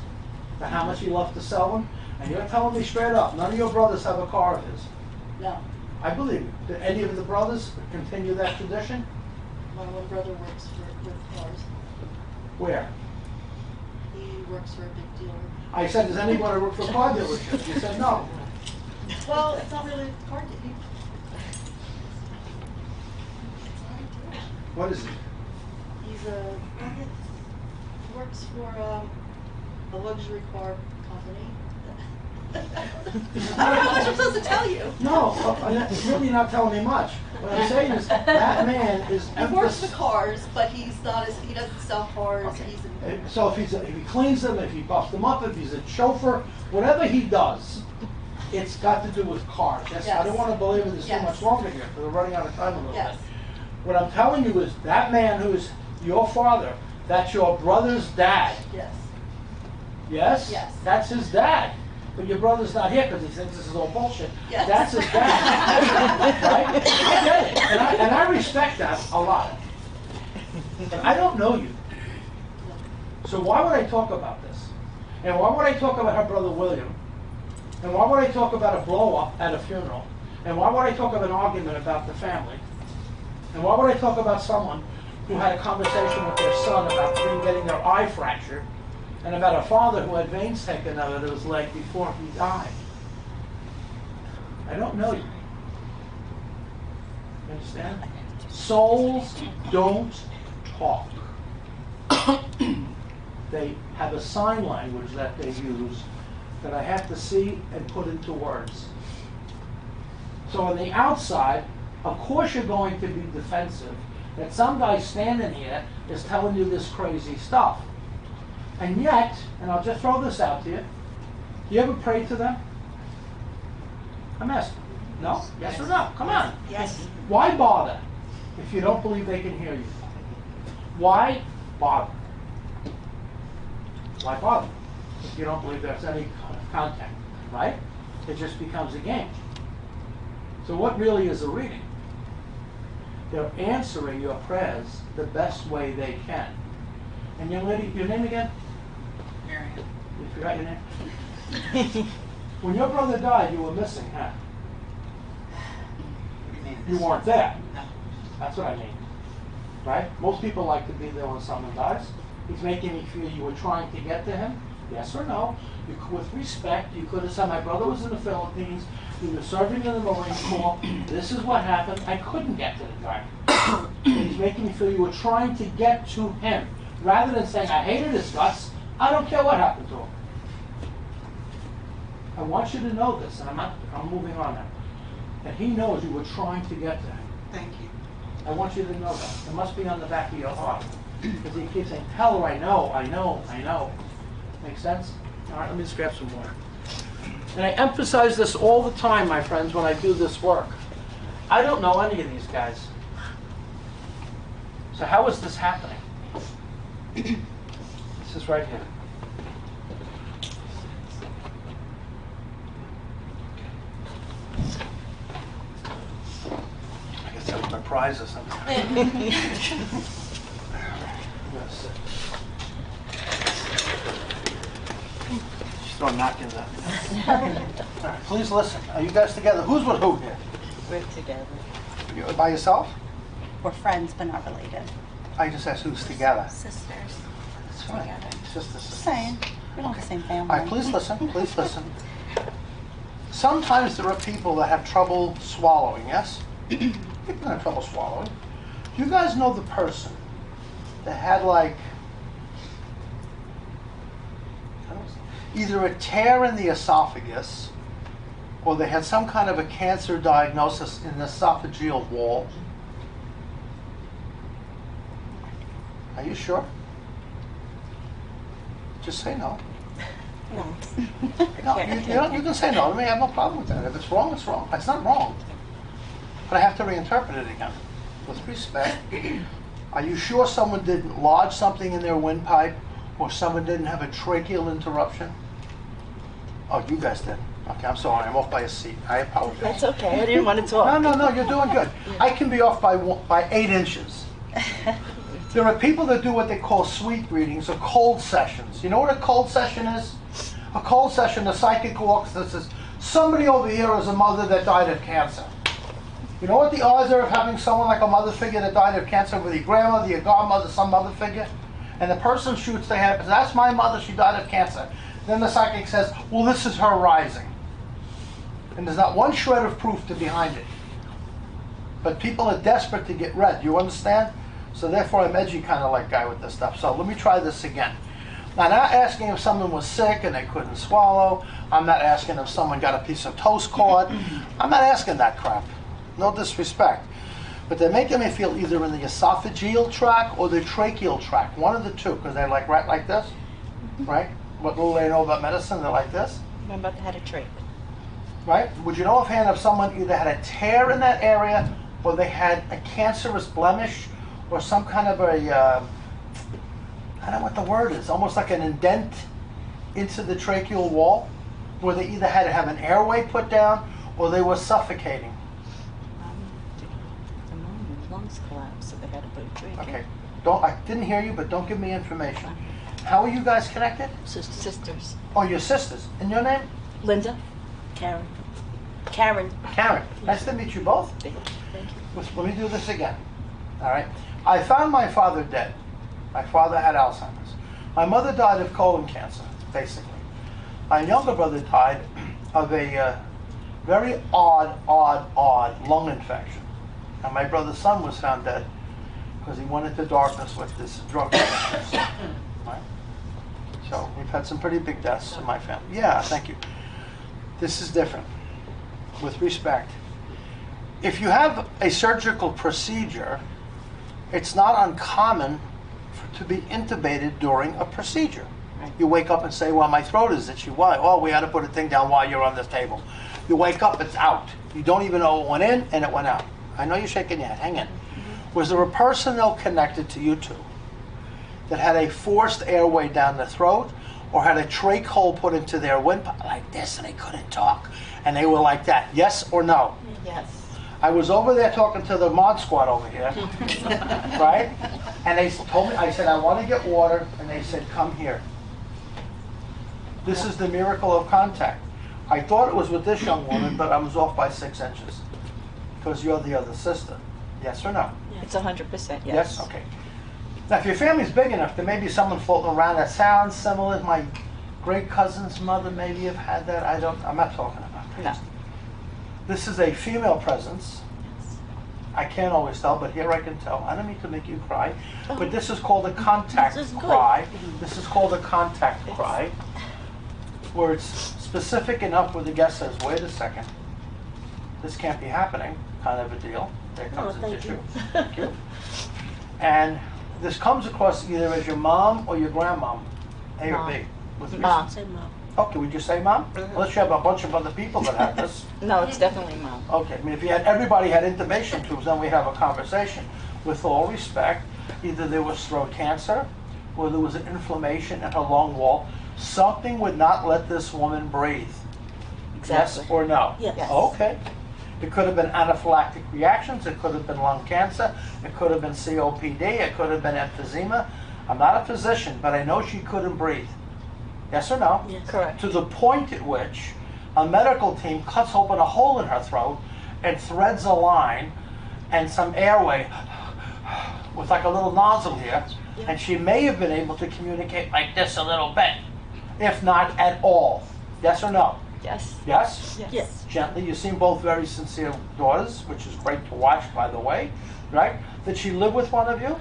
And how much he loved to sell them? And you're telling me straight up, none of your brothers have a car of his. No. I believe you. Did any of the brothers continue that tradition? My one brother works with cars. Where? He works for a big dealer. I said, does anybody work for car dealerships? You said no. Well, it's not really a car dealer. What is it? He's he works for a luxury car company. I don't know how much I'm supposed to tell you. No, you're really not telling me much. What I'm saying is, that man is... He works for cars, but he's not as, he doesn't sell cars. Okay. He's So if he cleans them, if he buffs them up, if he's a chauffeur, whatever he does, it's got to do with cars. Yes. I don't want to believe in this too much longer here, because we're running out of time a little Yes. bit. What I'm telling you is, that man who is your father, that's your brother's dad. Yes. Yes? Yes. That's his dad. But your brother's not here because he thinks this is all bullshit. Yes. That's his dad. Right? I get it. And I respect that a lot. But I don't know you. So why would I talk about this? And why would I talk about her brother William? And why would I talk about a blow-up at a funeral? And why would I talk of an argument about the family? And why would I talk about someone who had a conversation with their son about getting their eye fractured, and about a father who had veins taken out of his leg before he died? I don't know you. You understand? Souls don't talk. They have a sign language that they use that I have to see and put into words. So on the outside, of course you're going to be defensive that some guy standing here is telling you this crazy stuff. And yet, and I'll just throw this out to you, do you ever pray to them? I'm asking. No? Yes or no? Come on. Yes. Why bother if you don't believe they can hear you? Why bother? Why bother if you don't believe there's any contact, right? It just becomes a game. So what really is a reading? They're answering your prayers the best way they can. And young lady, your name again? Marion. You forgot your name? When your brother died, you were missing, huh? What do you mean? You weren't there. No. That's what I mean. Right? Most people like to be there when someone dies. He's making me feel you were trying to get to him. Yes or no? With respect, you could have said, my brother was in the Philippines, he was serving in the Marine Corps, this is what happened, I couldn't get to the guy. He's making me feel you were trying to get to him. Rather than saying, I hated his guts, I don't care what happened to him. I want you to know this, and I'm moving on now. That he knows you were trying to get to him. Thank you. I want you to know that. It must be on the back of your heart. Because he keeps saying, tell her I know, I know, I know. Make sense? All right, let me just grab some more. And I emphasize this all the time, my friends, when I do this work. I don't know any of these guys. So how is this happening? This is right here. I guess that was my prize or something. Yes. She's throwing napkins at me. All right, please listen. Are you guys together? Who's with who here? We're together. You by yourself? We're friends, but not related. I just asked who's together. Sisters. That's fine. It's just Just saying. We don't have the same family. All right, please listen. Please listen. Sometimes there are people that have trouble swallowing, yes? People that have trouble swallowing. Do you guys know the person that had like either a tear in the esophagus or they had some kind of a cancer diagnosis in the esophageal wall? Are you sure? Just say no. No. No, you can say no to me. I have no problem with that. If it's wrong, it's wrong. It's not wrong. But I have to reinterpret it again. With respect, are you sure someone didn't lodge something in their windpipe or someone didn't have a tracheal interruption? Oh, you guys did. Okay, I'm sorry. I'm off by a seat. I apologize. That's okay. I didn't want to talk. No, you're doing good. I can be off by 8 inches. There are people that do what they call sweet readings or cold sessions. You know what a cold session is? A cold session, a psychic walks and says, somebody over here is a mother that died of cancer. You know what the odds are of having someone like a mother figure that died of cancer with your grandmother, your godmother, some mother figure? And the person shoots their hand and says, that's my mother, she died of cancer. Then the psychic says, well, this is her rising. And there's not one shred of proof to behind it. But people are desperate to get read. You understand? So therefore, I'm edgy kind of like guy with this stuff. So let me try this again. I'm not asking if someone was sick and they couldn't swallow. I'm not asking if someone got a piece of toast caught. I'm not asking that crap. No disrespect. But they're making me feel either in the esophageal tract or the tracheal tract. One of the two, because they're like right like this, right? What little they know about medicine, they're like this. I'm about to have a trach. Right? Would you know offhand if someone either had a tear in that area or they had a cancerous blemish or some kind of a, I don't know what the word is, almost like an indent into the tracheal wall, where they either had to have an airway put down or they were suffocating? The moment lungs collapsed, so they had to put a trach in. Okay. I didn't hear you, but don't give me information. How are you guys connected? Sisters. Oh, your sisters. And your name? Linda. Karen. Karen. Karen. Nice to meet you both. Thank you. Let me do this again. All right. I found my father dead. My father had Alzheimer's. My mother died of colon cancer, basically. My younger brother died of a very odd lung infection. And my brother's son was found dead because he went into darkness with this drug addiction. Right? So we've had some pretty big deaths in my family. Yeah, thank you. This is different. With respect, if you have a surgical procedure, it's not uncommon to be intubated during a procedure. You wake up and say, well, my throat is itchy. Why? Oh, we had to put a thing down while you're on this table. You wake up, it's out. You don't even know it went in and it went out. I know you're shaking your head. Hang in. Was there a person, though, connected to you two that had a forced airway down the throat or had a trach hole put into their windpipe like this and they couldn't talk? And they were like that. Yes or no? Yes. I was over there talking to the mod squad over here, right? And they told me, I said, I want to get water. And they said, come here. This is the miracle of contact. I thought it was with this young woman, but I was off by 6 inches. Because you're the other sister. Yes or no? It's 100% yes. Yes? Okay. Now, if your family's big enough, there may be someone floating around that sounds similar. My great cousin's mother maybe have had that. I'm not talking about that. No. This is a female presence. I can't always tell, but here I can tell. I don't mean to make you cry, but this is called a contact cry. This is called a contact cry, where it's specific enough where the guest says, wait a second, this can't be happening, kind of a deal. There comes the tissue. Thank you. And this comes across either as your mom or your grandmom, A or B. With Mom. Say mom. Okay, would you say mom? Unless you have a bunch of other people that have this. No, it's definitely mom. Okay, I mean, if you had everybody had intimation tubes, then we have a conversation. With all respect, either there was throat cancer, or there was an inflammation in her lung wall. Something would not let this woman breathe. Exactly. Yes or no? Yes. Okay. It could have been anaphylactic reactions. It could have been lung cancer. It could have been COPD. It could have been emphysema. I'm not a physician, but I know she couldn't breathe. Yes or no? Yes. Correct. To the point at which a medical team cuts open a hole in her throat and threads a line and some airway with like a little nozzle here, and she may have been able to communicate like this a little bit, if not at all. Yes or no? Yes. Yes? Yes. Gently. You seem both very sincere daughters, which is great to watch, by the way, right? Did she live with one of you?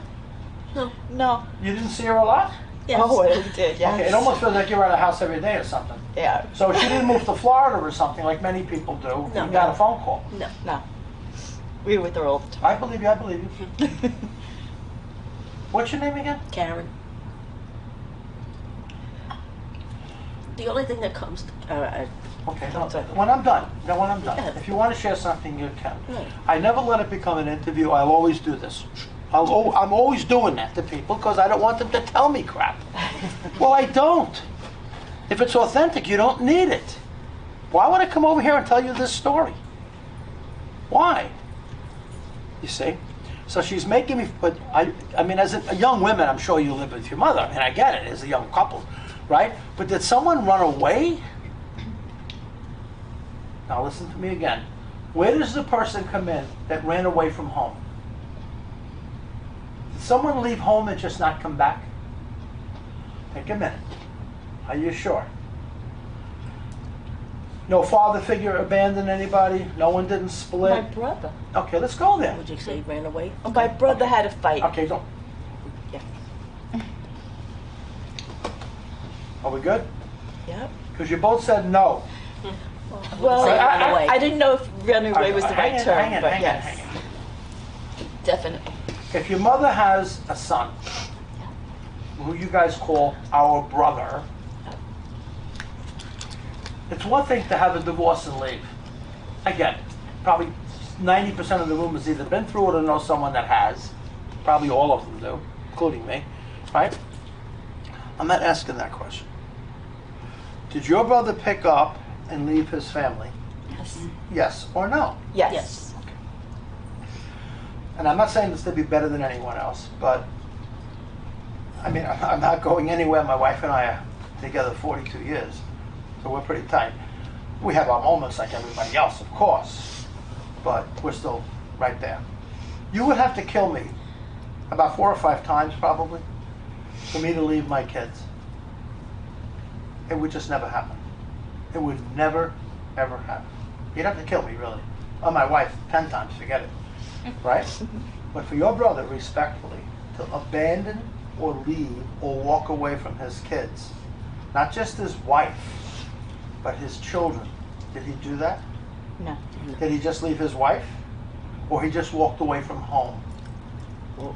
No. You didn't see her a lot? Yes. Oh, well, we did, yes. Okay, it almost feels like you're at a house every day or something. Yeah. So she didn't move to Florida or something like many people do. No. You got a phone call. No. We were with her all the time. I believe you. What's your name again? Karen. The only thing that comes, Okay, no, Sorry. when I'm done, when I'm done. Yeah. If you want to share something, you can. Right. I never let it become an interview. I'll always do this. I'm always doing that to people because I don't want them to tell me crap. Well, I don't. If it's authentic, you don't need it. Why would I come over here and tell you this story? Why? You see? So she's making me, but I mean, as a young woman, I'm sure you live with your mother. I mean, I get it, as a young couple, right? But did someone run away? Now listen to me again. Where does the person come in that ran away from home? Did someone leave home and just not come back? Take a minute. Are you sure? No father figure abandoned anybody? No one didn't my split? brother, Okay, let's go there. would you say he ran away? Oh, my brother had a fight. Okay, don't. Yeah. Are we good? Yep. Because you both said no. Well, Say ran I didn't know if running away was the Hang right in, term, hang in, but hang in, yes, hang in. definitely. If your mother has a son, who you guys call our brother, it's one thing to have a divorce and leave. I get it. Probably 90% of the room has either been through it or know someone that has. Probably all of them do, including me, right? I'm not asking that question. Did your brother pick up and leave his family? Yes. Yes or no? Yes. And I'm not saying this to be better than anyone else, but I mean, I'm not going anywhere. My wife and I are together 42 years, so we're pretty tight. We have our moments like everybody else, of course, but we're still right there. You would have to kill me about 4 or 5 times probably for me to leave my kids. It would just never happen. It would never, ever happen. You'd have to kill me, really. Or my wife 10 times, forget it. Right? But for your brother, respectfully, to abandon or leave or walk away from his kids, not just his wife, but his children, did he do that? No. Did he just leave his wife? Or he just walked away from home? Well,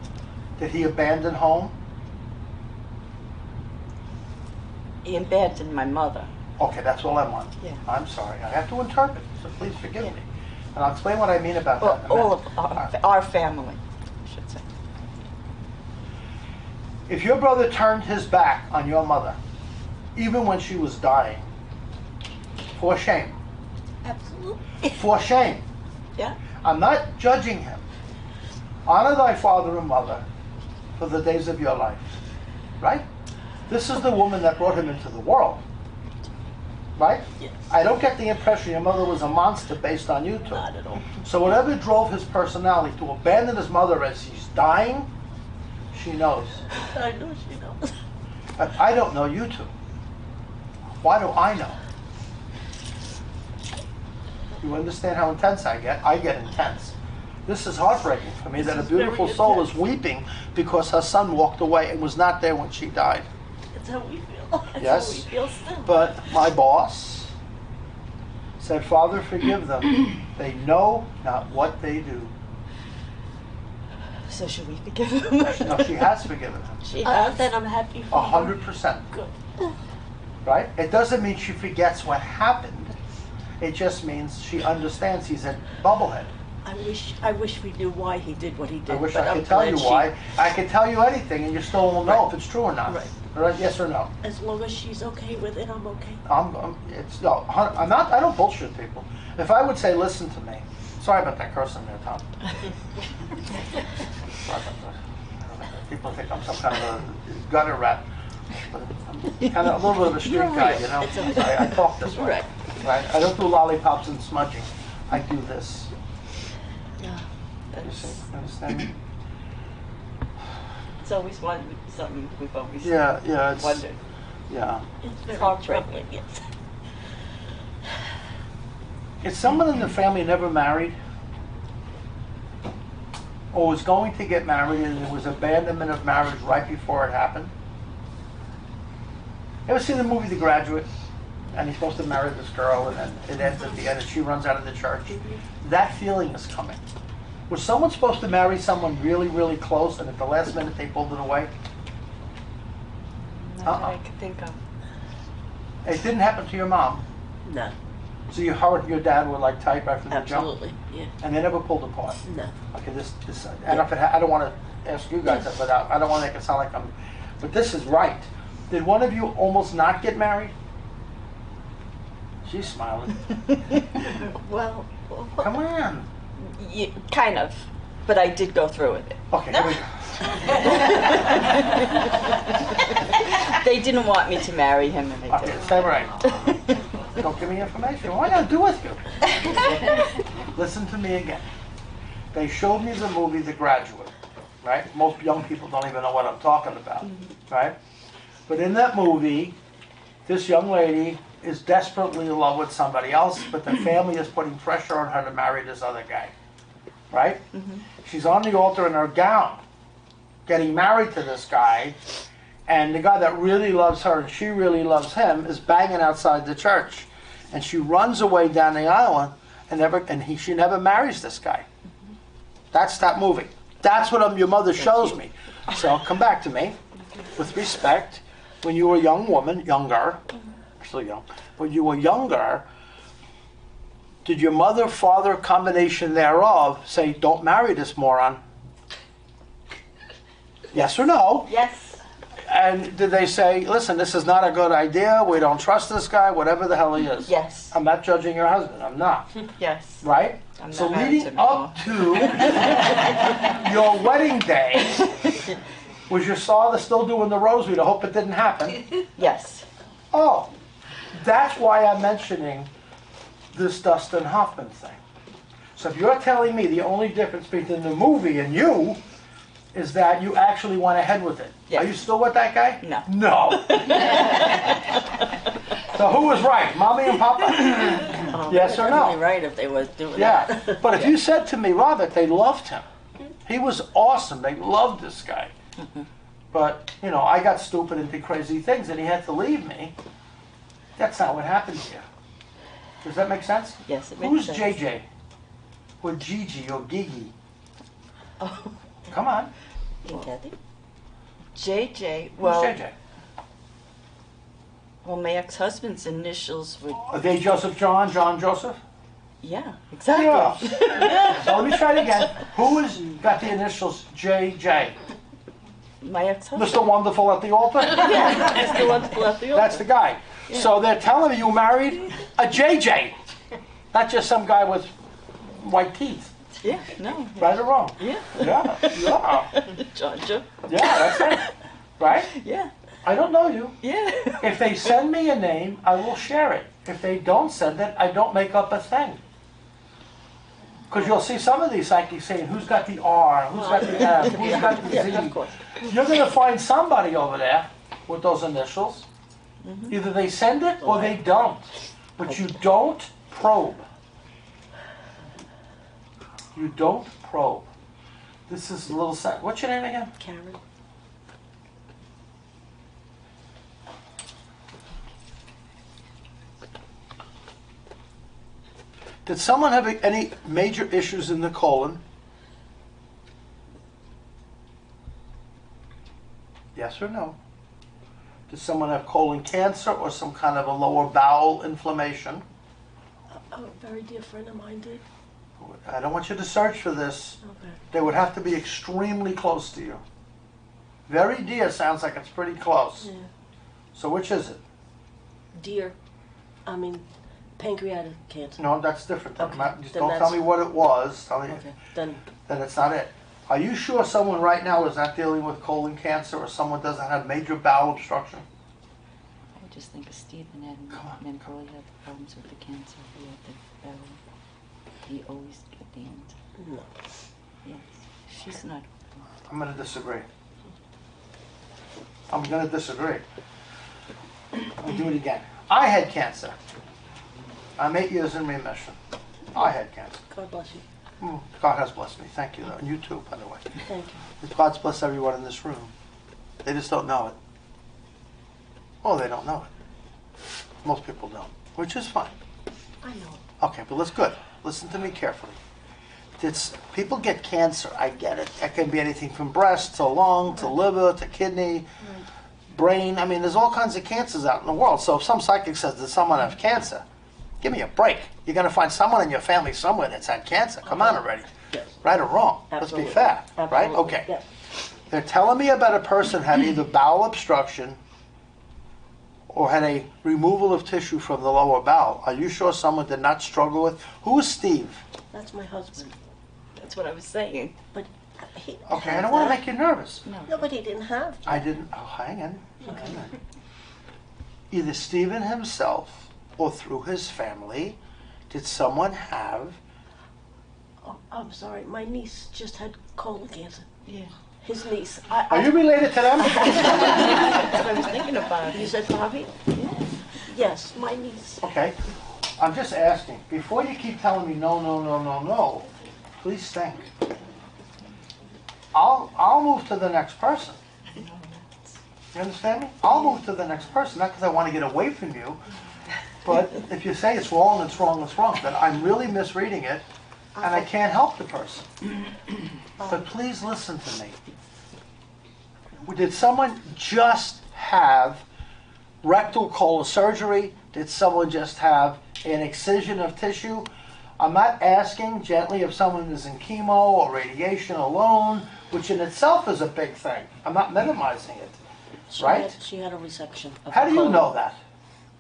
Did he abandon home? he abandoned my mother. Okay, that's all I want. Yeah. I'm sorry. I have to interpret, so please forgive Yeah. me. And I'll explain what I mean about Well, that in a all minute. of our family, I should say. If your brother turned his back on your mother, even when she was dying, for shame. Absolutely. For shame. Yeah. I'm not judging him. Honor thy father and mother for the days of your life. Right? This is the woman that brought him into the world. Right? Yes. I don't get the impression your mother was a monster based on you two. Not at all. So whatever drove his personality to abandon his mother as he's dying, she knows. I know she knows. But I don't know you two. Why do I know? You understand how intense I get? I get intense. This is heartbreaking for me that a This is very beautiful soul is intense. weeping because her son walked away and was not there when she died. That's how we feel. That's Yes. how we feel still. But my boss said, Father, forgive them. They know not what they do. So should we forgive him? No, she has forgiven him. She has. Then I'm happy for her. 100%. Good. Right? It doesn't mean she forgets what happened. It just means she understands he's a bubblehead. I wish we knew why he did what he did. I wish but I I'm could tell you glad she- why. I could tell you anything and you still won't know Right. if it's true or not. Right. Right? Yes or no? As long as she's okay with it, I'm okay. I'm not, I don't bullshit people. If I would say, listen to me. Sorry about that cursing there, Tom. Sorry about that. People think I'm some kind of a gutter rat. But I'm kind of a little bit of a street You're guy, real. you know? It's okay. I talk this way. Right. Right? I don't do lollipops and smudging. I do this. Yeah. You see? That's, You understand me? it's always something we've always Yeah, it's, wondered. yeah. It's very troubling, yes. Is someone in the family never married? Or was going to get married and there was abandonment of marriage right before it happened? Ever seen the movie The Graduate? And he's supposed to marry this girl and then it ends at the end and she runs out of the church. That feeling is coming. Was someone supposed to marry someone really, really close and at the last minute they pulled it away? Not that I can think of. It didn't happen to your mom. No, So her and your dad were like tight right from the jump? absolutely, yeah, And they never pulled apart? no. Okay, this and if I don't want to ask you guys that, but I don't want to make it sound like I'm, but this is right. Did one of you almost not get married? She's smiling. Well, Come on. kind of, but I did go through with it. Okay, here we go. They didn't want me to marry him, and I Okay, did. stay right. Don't give me information. What am I going to do with you? Listen to me again. They showed me the movie The Graduate, right? Most young people don't even know what I'm talking about, right? But in that movie, this young lady is desperately in love with somebody else, but the family is putting pressure on her to marry this other guy, right? She's on the altar in her gown, getting married to this guy, and the guy that really loves her and she really loves him is banging outside the church. And she runs away down the aisle and she never marries this guy. That's that movie. That's what your mother shows me. So come back to me. With respect, when you were a young woman, younger, still young, when you were younger, did your mother, father, combination thereof say, don't marry this moron? Yes or no? Yes. And did they say, listen, this is not a good idea, we don't trust this guy, whatever the hell he is? Yes. I'm not judging your husband, I'm not. Yes. Right? I'm not So married leading to up to your wedding day, was your father still doing the rosary to hope it didn't happen? Yes. Oh, that's why I'm mentioning this Dustin Hoffman thing. So if you're telling me the only difference between the movie and you is that you actually went ahead with it. Yes. Are you still with that guy? No. No. So who was right, mommy and papa? Yes or no? You're right if they were doing Yeah. that. But if you said to me, Robert, they loved him. He was awesome. They loved this guy. But, you know, I got stupid and did crazy things and he had to leave me. That's not what happened here. Does that make sense? Yes, it makes Who's sense. JJ? Or Gigi or Gigi? Oh, Come on. Kathy? JJ, Who's well, JJ? well, my ex-husband's initials were, Are they Joseph John, John Joseph? yeah, exactly. Yeah. So let me try it again. Who has got the initials JJ? My ex-husband. Mr. Wonderful at the altar? Yeah, Mr. Wonderful at the altar. That's the guy. Yeah. So they're telling me you married a JJ, not just some guy with white teeth. Yeah, no. Right or wrong? Yeah. Yeah, yeah. Georgia. Yeah, that's it. Right? Yeah. I don't know you. Yeah. If they send me a name, I will share it. If they don't send it, I don't make up a thing. Because you'll see some of these psychics saying, who's got the R, who's got the F, who's got the Z. Yeah, of course. You're going to find somebody over there with those initials. Either they send it or they don't. But you don't probe. You don't probe. This is a little sad. What's your name again? Karen. Did someone have any major issues in the colon? Yes or no? Did someone have colon cancer or some kind of a lower bowel inflammation? A very dear friend of mine did. I don't want you to search for this. Okay. They would have to be extremely close to you. Very dear sounds like it's pretty close. Yeah. So which is it? Dear, I mean, pancreatic cancer. No, that's different. Okay, Just then don't tell that's- me what it was. Tell me, Okay, then, then it's not it. Are you sure someone right now is not dealing with colon cancer or someone doesn't have major bowel obstruction? I just think of Stephen had mentally had problems with the cancer. He had the bowel. He always at the end. no. Yes. She's not. I'm going to disagree. I'm going to disagree. I'll do it again. I had cancer. I'm 8 years in remission. I had cancer. God bless you. God has blessed me. Thank you, though. And you too, by the way. Thank you. God's blessed everyone in this room. They just don't know it. Well, they don't know it. Most people don't, which is fine. I know. Okay, but let's good. Listen to me carefully. People get cancer. I get it. It can be anything from breast to lung to liver to kidney. brain. I mean, there's all kinds of cancers out in the world. So if some psychic says, does someone have cancer? Give me a break. You're going to find someone in your family somewhere that's had cancer. Come on already. Yes. Right or wrong? Absolutely. Let's be fair. Right? Absolutely. Okay. Yes. They're telling me about a person had either bowel obstruction or had a removal of tissue from the lower bowel. Are you sure someone did not struggle with? Who is Steve? That's my husband. That's what I was saying. But he didn't Okay, I have don't want to that. make you nervous. No, but he didn't have. I didn't. Oh, hang on. Either Stephen himself or through his family, did someone have? Oh, I'm sorry. My niece just had colon cancer. Yeah. His niece. Are you related to them? That's what I was thinking about. You said Bobby? Yes, my niece. Okay. I'm just asking. Before you keep telling me no, no, no, no, no, please think. I'll move to the next person. You understand me? I'll move to the next person, not because I want to get away from you, but if you say it's wrong, it's wrong, it's wrong, then I'm really misreading it, and I can't help the person. But please listen to me. Did someone just have rectal colon surgery? Did someone just have an excision of tissue? I'm not asking gently if someone is in chemo or radiation alone, which in itself is a big thing. I'm not minimizing it. Right? She had a resection. Of How her do you colon. know that?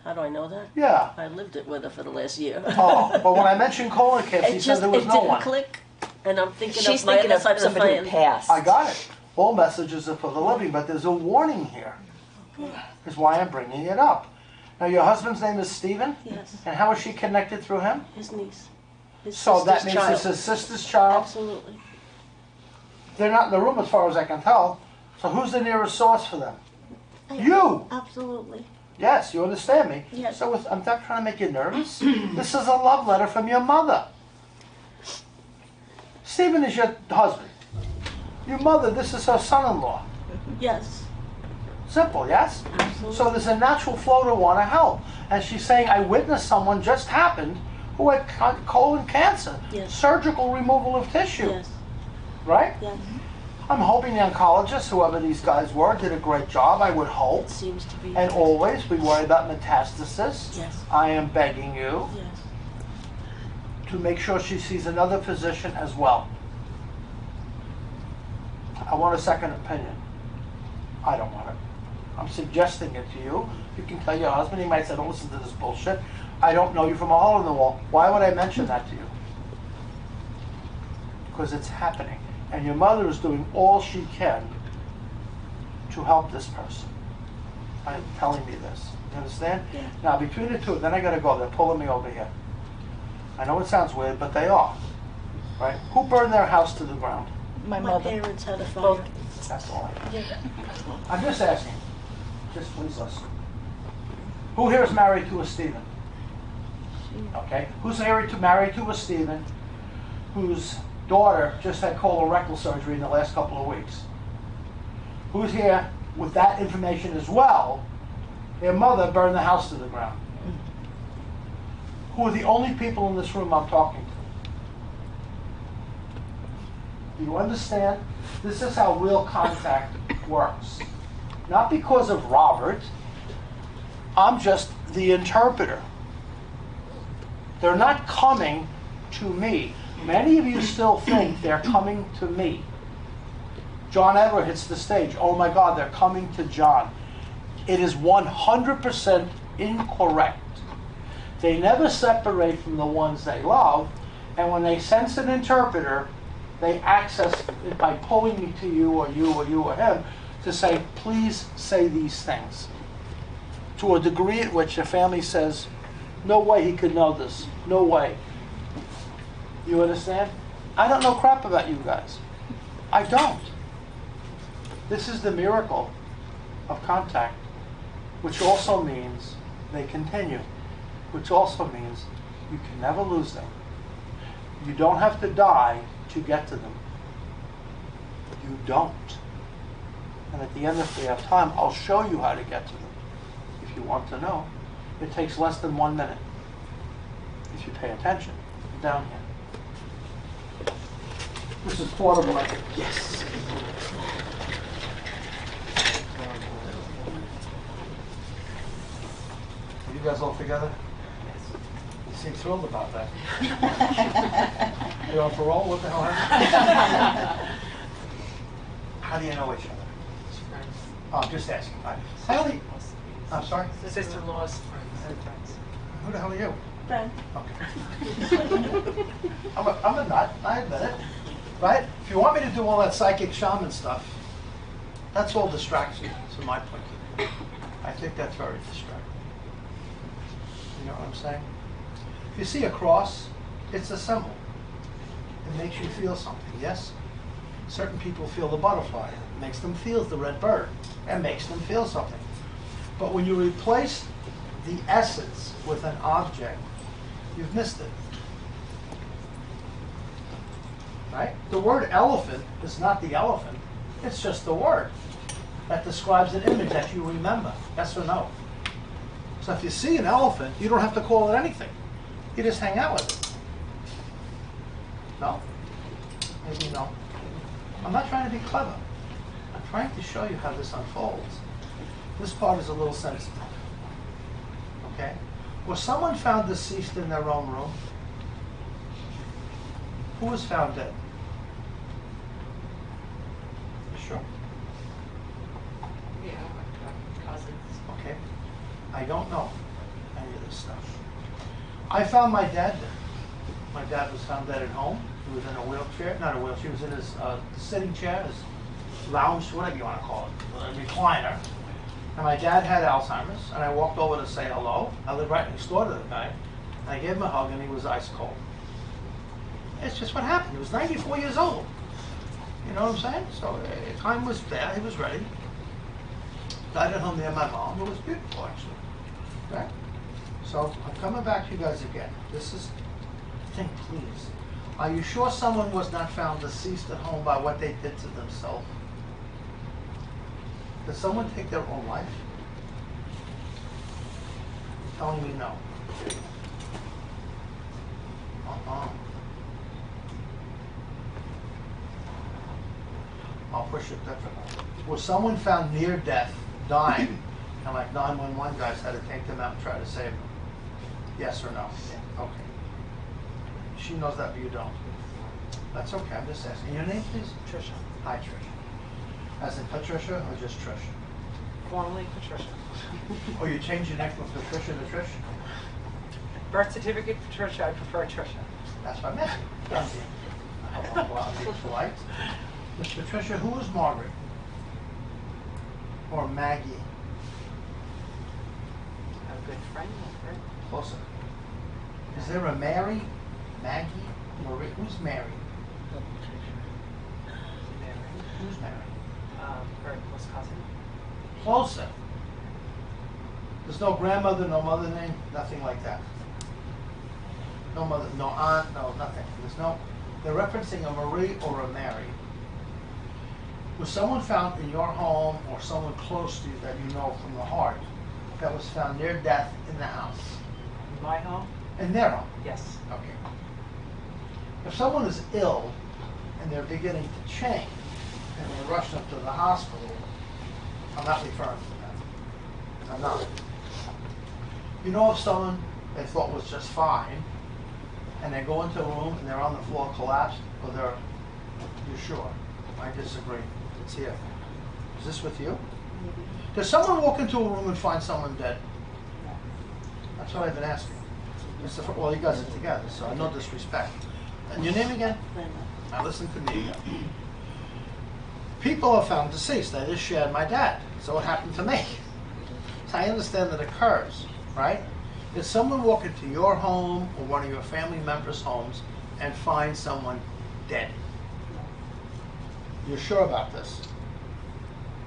How do I know that? Yeah. I lived it with her for the last year. Oh, but when I mentioned colon cancer, you said there was it no didn't one. click, and I'm thinking She's of my thinking other of side of the somebody who family. passed. I got it. All messages are for the living, but there's a warning here. Is why I'm bringing it up. Now, your husband's name is Stephen? Yes, And how is she connected through him? his niece. His So that sister's means child. it's his sister's child? Absolutely. They're not in the room as far as I can tell. So who's the nearest source for them? You! Absolutely. Yes, you understand me? Yes. So I'm not trying to make you nervous. This is a love letter from your mother. Stephen is your husband. Your mother, this is her son-in-law. Yes. Simple, yes? Absolutely. So there's a natural flow to want to help. And she's saying, I witnessed someone just happened who had colon cancer. Yes. Surgical removal of tissue. Yes. Right? Yes. I'm hoping the oncologist, whoever these guys were, did a great job, I would hope. It seems to be. And always, we worry about metastasis. Yes. I am begging you Yes. to make sure she sees another physician as well. I want a second opinion. I don't want it. I'm suggesting it to you. You can tell your husband, he might say, don't listen to this bullshit. I don't know you from a hole in the wall. Why would I mention that to you? Because it's happening. And your mother is doing all she can to help this person. I'm telling me this. You understand? Yeah. Now, between the two, then I gotta go. They're pulling me over here. I know it sounds weird, but they are. Right? Who burned their house to the ground? My My mother. parents had a fire. Both. That's all. Yeah. I'm just asking. Just please listen. Who here is married to a Stephen? Okay. Who's married to a Stephen whose daughter just had colorectal surgery in the last couple of weeks? Who's here with that information as well? Their mother burned the house to the ground. Who are the only people in this room I'm talking to? Do you understand? This is how real contact works. Not because of Robert. I'm just the interpreter. They're not coming to me. Many of you still think they're coming to me. John Edward hits the stage. Oh my God, they're coming to John. It is 100% incorrect. They never separate from the ones they love, and when they sense an interpreter, they access it by pulling me to you or you or you or him to say, please say these things. To a degree at which the family says, no way he could know this. No way. You understand? I don't know crap about you guys. I don't. This is the miracle of contact, which also means they continue, which also means you can never lose them. You don't have to die to get to them. You don't. And at the end, if we have time, I'll show you how to get to them. If you want to know, it takes less than 1 minute. If you pay attention, down here. This is portable. Yes. guys all together? You seem thrilled about that. You're on parole? What the hell happened? How do you know each other? Oh, I'm just asking. I'm sorry? Sister-in-law's friends. Who the hell are you? Friend. Okay. I'm a nut, I admit it. Right? If you want me to do all that psychic shaman stuff, that's all distraction from my point of view. I think that's very distracting. You know what I'm saying? If you see a cross, it's a symbol. It makes you feel something, yes? Certain people feel the butterfly. It makes them feel the red bird. It makes them feel something. But when you replace the essence with an object, you've missed it. Right? The word elephant is not the elephant. It's just the word that describes an image that you remember. Yes or no? So if you see an elephant, you don't have to call it anything. You just hang out with it. No? Maybe no. I'm not trying to be clever. I'm trying to show you how this unfolds. This part is a little sensitive. Okay? Was someone found deceased in their own room? Who was found dead? You sure? Yeah, my cousins. Okay. I don't know any of this stuff. I found my dad dead. My dad was found dead at home. He was in a wheelchair, not a wheelchair, he was in his sitting chair, his lounge, whatever you want to call it, a recliner. And my dad had Alzheimer's, and I walked over to say hello. I lived right next door to the guy. And I gave him a hug, and he was ice cold. It's just what happened. He was 94 years old. You know what I'm saying? So time was there. He was ready. Died at home near my mom. It was beautiful, actually. Okay? So I'm coming back to you guys again. This is, think please. Are you sure someone was not found deceased at home by what they did to themselves? Did someone take their own life? Telling me no. I'll push it differently. Was someone found near death, dying, and like 911 guys had to take them out and try to save them? Yes or no? Okay. She knows that, but you don't. That's okay, I'm just asking. Your name, please? Trisha. Hi, Trisha. As in Patricia or just Trish? Formerly Patricia. Oh, you changed your name from Patricia to Trish? Birth certificate Patricia, I prefer Trisha. That's what I meant. Done deal. I hope I'm allowed to be polite. Miss Patricia, who is Margaret? Or Maggie? A good friend of her. Closer. Is there a Mary? Maggie? Marie? Who's Mary? Mary. Who's Mary? Her close cousin. Closer. There's no grandmother, no mother name, nothing like that. No mother, no aunt, no nothing. There's no, they're referencing a Marie or a Mary. Was someone found in your home or someone close to you that you know from the heart that was found near death in the house? In my home? In their home? Yes. Okay. If someone is ill and they're beginning to change and they rush them to the hospital, I'm not referring to that. I'm not. You know if someone they thought was just fine and they go into a room and they're on the floor collapsed, or you're sure? I disagree. It's here. Is this with you? Maybe. Does someone walk into a room and find someone dead? No. That's what I've been asking. Well, you guys are together, so no disrespect. And your name again? Linda. Now listen to me again. People are found deceased. I just shared my dad. So what happened to me? So I understand that occurs, right? Did someone walk into your home or one of your family members' homes and find someone dead? You're sure about this?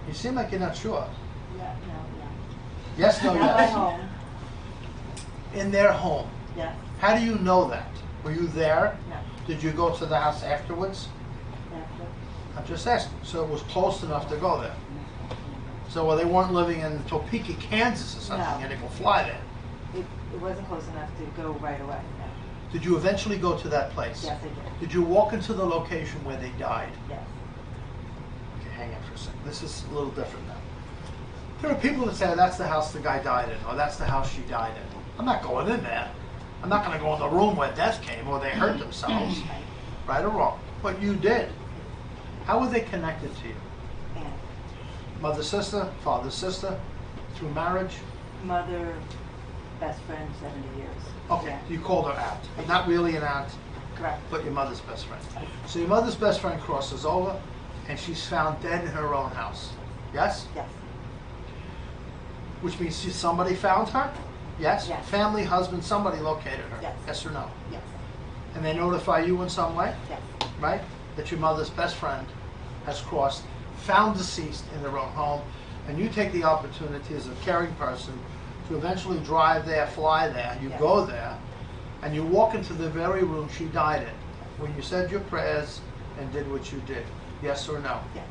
You seem like you're not sure. Yeah, no, Yes, no, Not my yes. home. In their home. Yes. How do you know that? Were you there? No. Did you go to the house afterwards? After. I'm just asking. So it was close enough to go there. So well, they weren't living in Topeka, Kansas or something, No. and they could fly there. It wasn't close enough to go right away. No. Did you eventually go to that place? Yes, I did. Did you walk into the location where they died? Yes. Okay, hang on for a second. This is a little different now. There are people that say that's the house the guy died in, or that's the house she died in. I'm not going in there. I'm not going to go in the room where death came, or they hurt themselves, right or wrong. But you did. How were they connected to you? And Mother, sister, father, sister, through marriage? mother, best friend, 70 years. Okay, Yeah. you called her aunt, but not really an aunt, Correct. but your mother's best friend. So your mother's best friend crosses over, and she's found dead in her own house. Yes? Yes. Which means somebody found her? Yes? Yes. Family, husband, somebody located her? Yes. Yes or no? Yes. And they notify you in some way, Yes. right? That your mother's best friend has crossed, found deceased in their own home, and you take the opportunity as a caring person to eventually drive there, fly there, you Yes. go there, and you walk into the very room she died in, when you said your prayers and did what you did. Yes or no? Yes.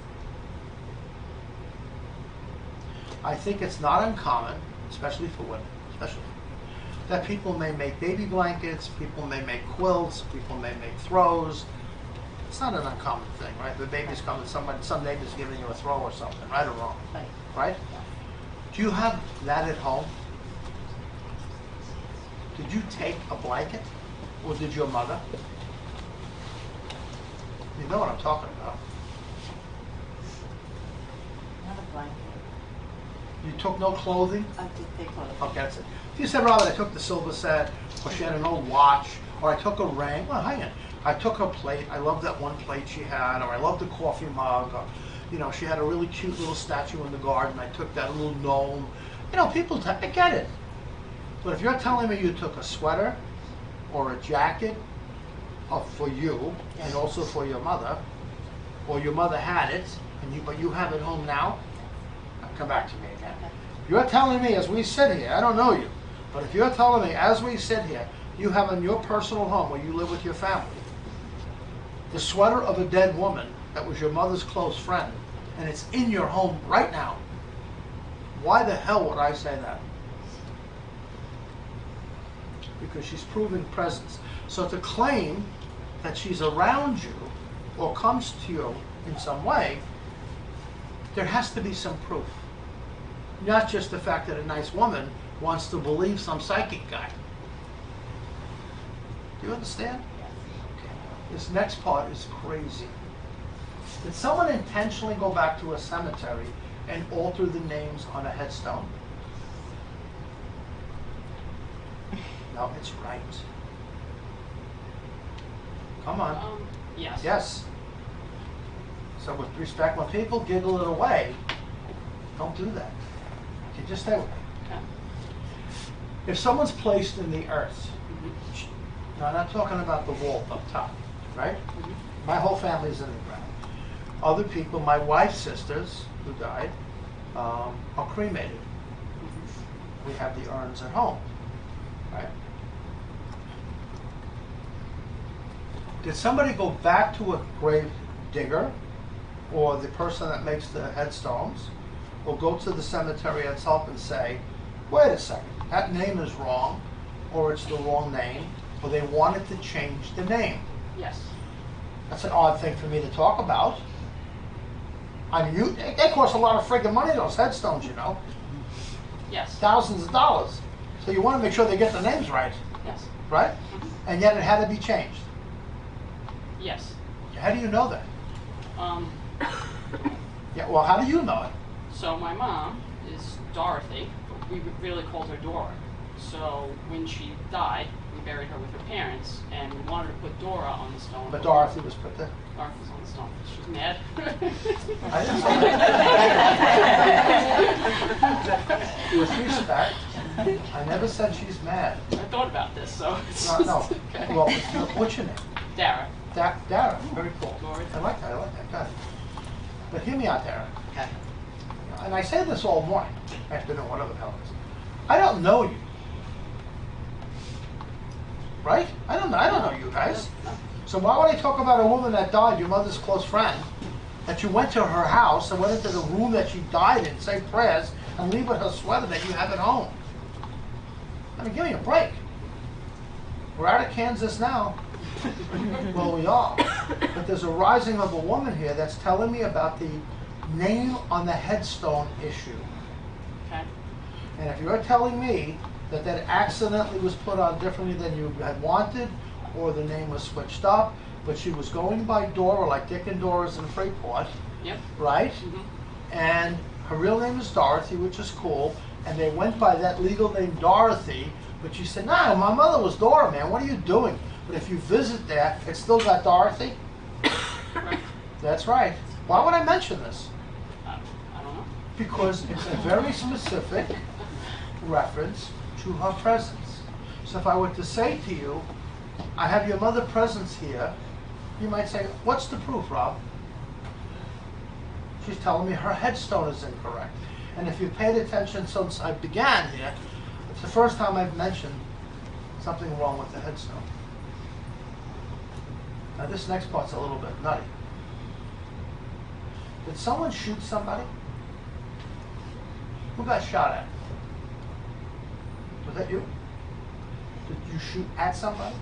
I think it's not uncommon, especially for women, that people may make baby blankets, people may make quilts, people may make throws. It's not an uncommon thing, right? The baby's coming, some neighbor's giving you a throw or something, right or wrong, Right. right? Do you have that at home? Did you take a blanket, or did your mother? You know what I'm talking about. Not a blanket. You took no clothing? I did take one. Okay, that's it. If you said, Robert, I took the silver set, or she had an old watch, or I took a ring, well, hang on. I took her plate, I loved that one plate she had, or I loved the coffee mug, or, you know, she had a really cute little statue in the garden, I took that little gnome. You know, people, I get it. But if you're telling me you took a sweater, or a jacket, for you, and also for your mother, or your mother had it, but you have it home now, come back to me again. You're telling me as we sit here, I don't know you, but if you're telling me as we sit here, you have in your personal home where you live with your family, the sweater of a dead woman that was your mother's close friend, and it's in your home right now, why the hell would I say that? Because she's proving presence. So to claim that she's around you or comes to you in some way, there has to be some proof. Not just the fact that a nice woman wants to believe some psychic guy. Do you understand? Okay. This next part is crazy. Did someone intentionally go back to a cemetery and alter the names on a headstone? No, it's right. Come on. Yes. Yes. So with respect, when people giggle it away, don't do that. Okay, just stay with me. Okay. If someone's placed in the earth, now I'm not talking about the vault up top, right? My whole family's in the ground. Other people, my wife's sisters who died, are cremated. We have the urns at home, right? Did somebody go back to a grave digger, or the person that makes the headstones, or go to the cemetery itself and say, wait a second, that name is wrong, or it's the wrong name, or they wanted to change the name? Yes. That's an odd thing for me to talk about. I mean, they cost a lot of friggin' money, those headstones, you know. Yes. Thousands of dollars. So you want to make sure they get the names right, Yes. right? And yet it had to be changed. Yes. How do you know that? Um, Yeah, well, how do you know it? so my mom is Dorothy, but we really called her Dora. So when she died, we buried her with her parents, and we wanted to put Dora on the stone. But Dorothy was put there. Dorothy was on the stone. She was mad. I didn't say that. With respect, I never said she's mad. I thought about this, so it's No, no. okay. Well, what's your name? Dara. Dara. Very cool. Dorothy. I like that. Got it. But hear me out, Dara. And I say this all morning, afternoon, whatever the hell it is. I don't know you. Right? I don't know you guys. So why would I talk about a woman that died, your mother's close friend, that you went to her house and went into the room that she died in, say prayers, and leave with her sweater that you have at home? I mean, give me a break. We're out of Kansas now. Well, we are. But there's a rising of a woman here that's telling me about the name on the headstone issue. And if you're telling me that that accidentally was put on differently than you had wanted, or the name was switched up, but she was going by Dora like Dick and Dora's in Freeport, Yep. right? Mhm. And her real name is Dorothy, which is cool, and they went by that legal name Dorothy, but she said, no, my mother was Dora, man, what are you doing? But if you visit there, it's still got Dorothy? Right. That's right. Why would I mention this? I don't know. Because it's a very specific reference to her presence. So if I were to say to you, I have your mother presence here, you might say, what's the proof, Rob? She's telling me her headstone is incorrect. And if you've paid attention since I began here, it's the first time I've mentioned something wrong with the headstone. Now this next part's a little bit nutty. Did someone shoot somebody? Who got shot at? Was that you? Did you shoot at somebody?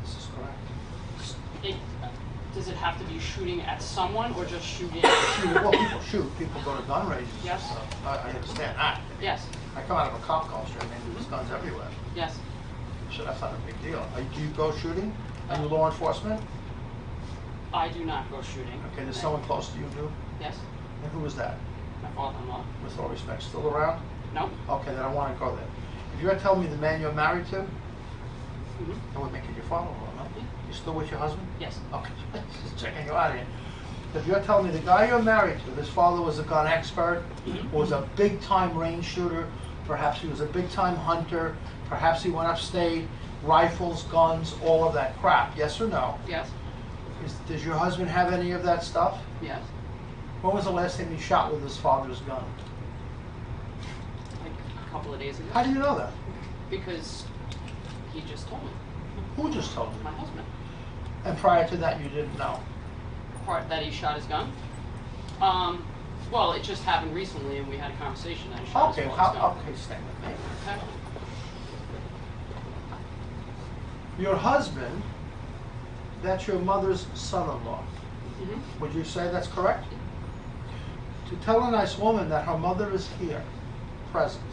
This is correct. Does it have to be shooting at someone or just shooting? Well, people shoot. People go to gun ranges. Yes. So I understand that. Yes. I come out of a cop culture. I mean, there's guns everywhere. Yes. So that's not a big deal. Do you go shooting? Are you law enforcement? I do not go shooting. Okay, there's someone close to you do? Yes. And who is that? My father-in-law. With all respect, still around? No. Okay, then I want to go there. If you're telling me the man you're married to, Mm-hmm. that would make it your father-in-law, no? You still with your husband? Yes. Okay, just checking you out here. If you're telling me the guy you're married to, his father was a gun expert, was a big-time range shooter, perhaps he was a big-time hunter, perhaps he went upstate, rifles, guns, all of that crap, yes or no? Yes. Does your husband have any of that stuff? Yes. When was the last time he shot with his father's gun? Like a couple of days ago. How do you know that? Because he just told me. Who just told you? My husband. And prior to that, you didn't know? Part that he shot his gun. Well, it just happened recently, and we had a conversation that he shot Okay, his gun. okay, stay with me. Okay. Your husband, that's your mother's son-in-law. Mm-hmm. Would you say that's correct? To tell a nice woman that her mother is here, present,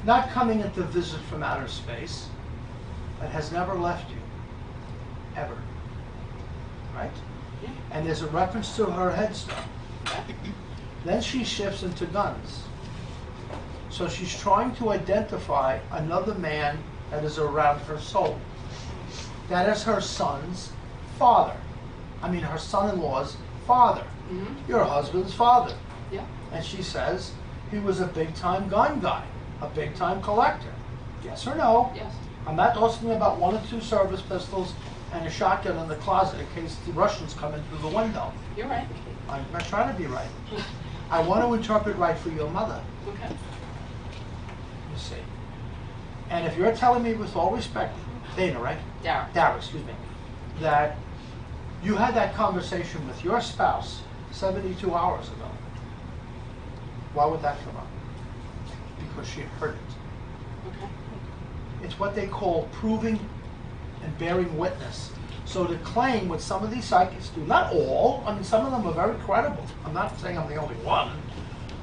not coming into visit from outer space, that has never left you, ever, right? Yeah. And there's a reference to her headstone. Yeah. Then she shifts into guns. So she's trying to identify another man that is around her soul. That is her son's father. I mean, her son-in-law's father. Mm-hmm. Your husband's father. Yeah. And she says he was a big-time gun guy, a big-time collector. Yes or no? Yes. I'm not asking about 1 or 2 service pistols and a shotgun in the closet in case the Russians come in through the window. You're right. I'm not trying to be right. I want to interpret right for your mother, Okay. you see. And if you're telling me with all respect, Dana, right? Dara, excuse me, that you had that conversation with your spouse 72 hours ago, why would that come up? Because she heard it. Okay. It's what they call proving and bearing witness. So to claim what some of these psychics do, not all, I mean some of them are very credible. I'm not saying I'm the only one,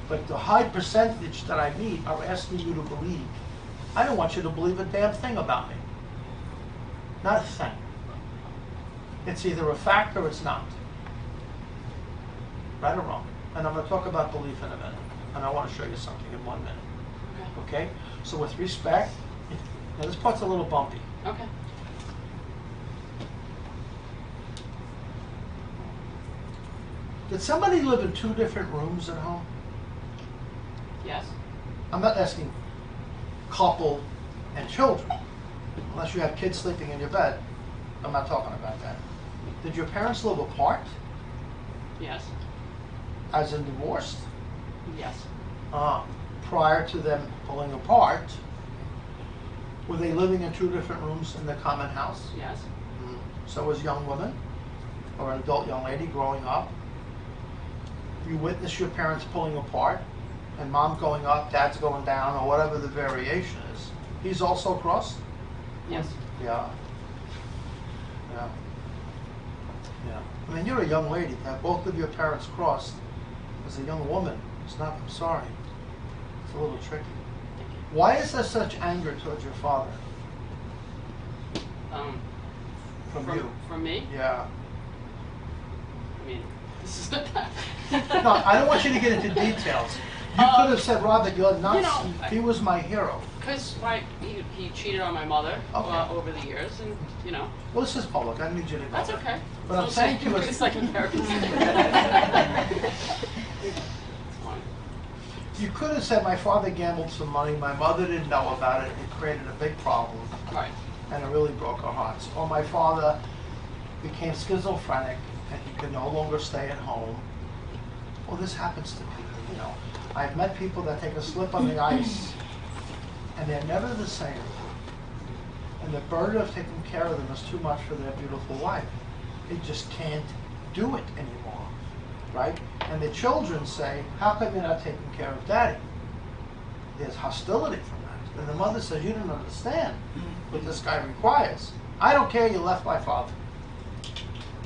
but the high percentage that I meet are asking you to believe. I don't want you to believe a damn thing about me. Not a thing. It's either a fact or it's not. Right or wrong. And I'm going to talk about belief in a minute. And I want to show you something in 1 minute. Okay? So with respect, now this part's a little bumpy. Okay. Did somebody live in 2 different rooms at home? Yes. I'm not asking couple and children. Unless you have kids sleeping in your bed. I'm not talking about that. Did your parents live apart? Yes. As in divorced? Yes. Prior to them pulling apart, were they living in 2 different rooms in the common house? Yes. So as a young woman, or an adult young lady growing up, you witness your parents pulling apart, and mom going up, dad's going down, or whatever the variation is. He's also crossed? Yes. Yeah. Yeah. Yeah. I mean, you're a young lady. To have both of your parents crossed as a young woman, it's not, I'm sorry. It's a little tricky. Why is there such anger towards your father? From you? From me? Yeah. I mean, this is No, I don't want you to get into details. You could have said, Robert, you're nuts. You know, He was my hero. because he cheated on my mother Okay. over the years, and you know. Well, this is public. I need you to go That's there. okay. But I'm saying to you, it's like embarrassing. you could have said, my father gambled some money, my mother didn't know about it, it created a big problem, Right. and it really broke our hearts. Or my father became schizophrenic, and he could no longer stay at home. Well, this happens to people, you know. I've met people that take a slip on the ice, and they're never the same. And the burden of taking care of them is too much for their beautiful wife. They just can't do it anymore, right? And the children say, how come you're not taking care of daddy? There's hostility from that. And the mother says, you don't understand what this guy requires. I don't care you left my father.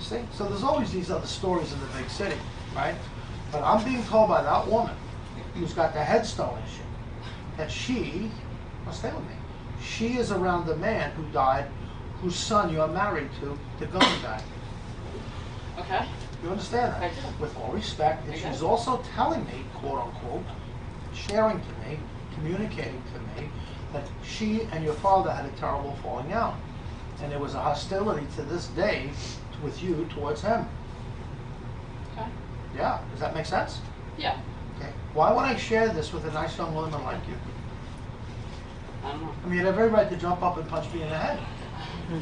See? So there's always these other stories in the big city, right? But I'm being told by that woman who's got the headstone issue that she, well, stay with me, she is around the man who died, whose son you're married to, the gun guy. Okay. You understand that? I do. With all respect, and she's also telling me, quote unquote, sharing to me, communicating to me, that she and your father had a terrible falling out. And there was a hostility to this day with you towards him. Okay. Yeah, does that make sense? Yeah. Okay. Why would I share this with a nice young woman like you? I don't know. I mean, you have every right to jump up and punch me in the head.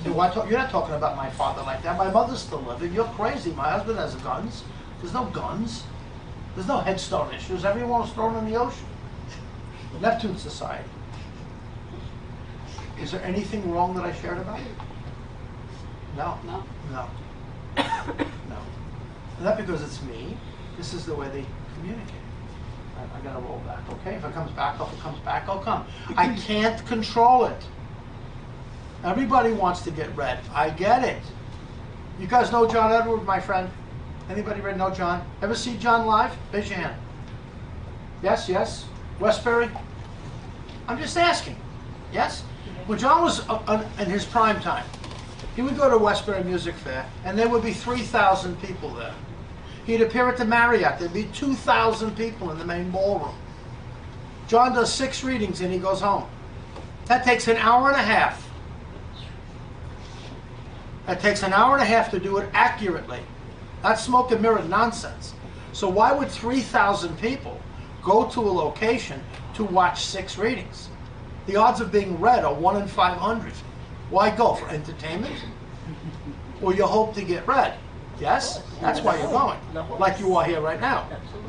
Say, why you're not talking about my father like that. My mother's still living. You're crazy. My husband has guns. There's no guns. There's no headstone issues. Everyone was thrown in the ocean. Neptune Society. Is there anything wrong that I shared about it? No. No. No. No. And not because it's me. This is the way they communicate. I gotta roll back, okay? If it comes back, I'll come. I can't control it. Everybody wants to get read. I get it. You guys know John Edward, my friend? Anybody know John? Ever see John live? Raise your hand. Yes, yes. Westbury? I'm just asking. Yes? When John was in his prime time, he would go to Westbury Music Fair, and there would be 3,000 people there. He'd appear at the Marriott. There'd be 2,000 people in the main ballroom. John does 6 readings, and he goes home. That takes an hour and a half. That takes an hour and a half to do it accurately. That's smoke and mirror nonsense. So why would 3,000 people go to a location to watch 6 readings? The odds of being read are 1 in 500. Why go? For entertainment? Or you hope to get read? Yes? That's why you're going. Like you are here right now.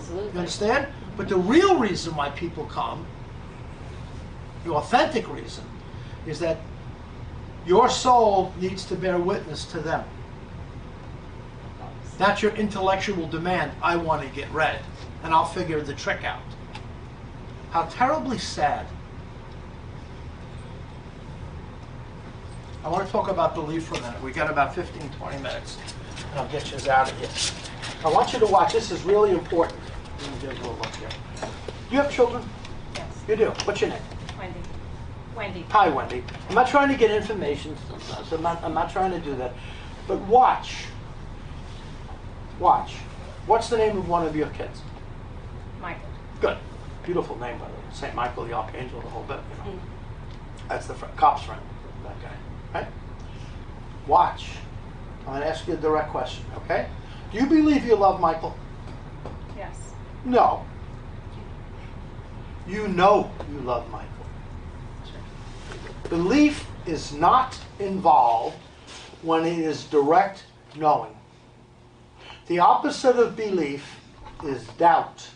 You understand? But the real reason why people come, the authentic reason, is that your soul needs to bear witness to them. That's your intellectual demand. I want to get read, and I'll figure the trick out. How terribly sad. I want to talk about belief for a minute. We got about 15, 20 minutes, and I'll get you out of here. I want you to watch. This is really important. Let me get a little look here. Do you have children? Yes. You do. What's your name? Wendy. Wendy. Hi, Wendy. I'm not trying to get information. So I'm not trying to do that. But watch. Watch. What's the name of one of your kids? Michael. Good. Beautiful name, by the way. St. Michael the Archangel, the whole bit. You know. That's the cop's friend, that guy. Right? Watch. I'm going to ask you a direct question, okay? Do you believe you love Michael? Yes. No. You know you love Michael. Belief is not involved when it is direct knowing. The opposite of belief is doubt.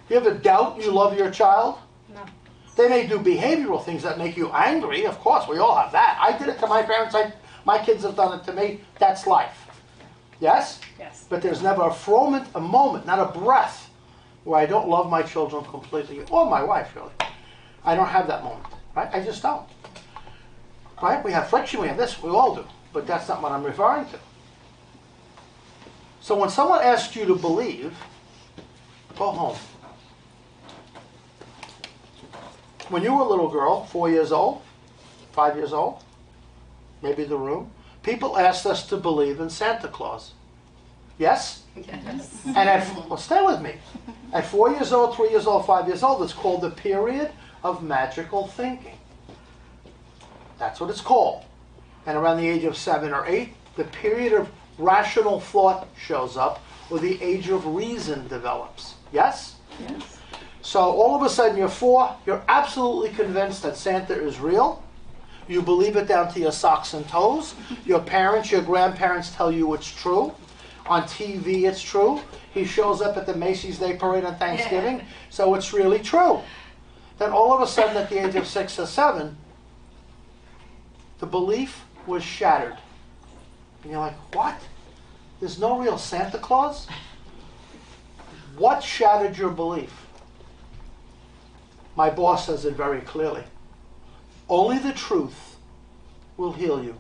You ever doubt you love your child? No. They may do behavioral things that make you angry. Of course, we all have that. I did it to my parents. My kids have done it to me. That's life. Yes? Yes. But there's never a moment, not a breath, where I don't love my children completely, or my wife, really. I don't have that moment. Right? I just don't. Right? We have friction, we have this, we all do. But that's not what I'm referring to. So when someone asks you to believe, go home. When you were a little girl, 4 years old, 5 years old, maybe the room, people asked us to believe in Santa Claus. Yes? Yes. And well, stay with me. At 4 years old, 3 years old, 5 years old, it's called the period of magical thinking. That's what it's called. And around the age of 7 or 8, the period of rational thought shows up, or the age of reason develops. Yes? Yes. So all of a sudden you're 4, you're absolutely convinced that Santa is real. You believe it down to your socks and toes. Your parents, your grandparents tell you it's true. On TV it's true. He shows up at the Macy's Day Parade on Thanksgiving, so it's really true. Then all of a sudden at the age of 6 or 7, the belief was shattered. And you're like, what? There's no real Santa Claus? What shattered your belief? My boss says it very clearly. Only the truth will heal you.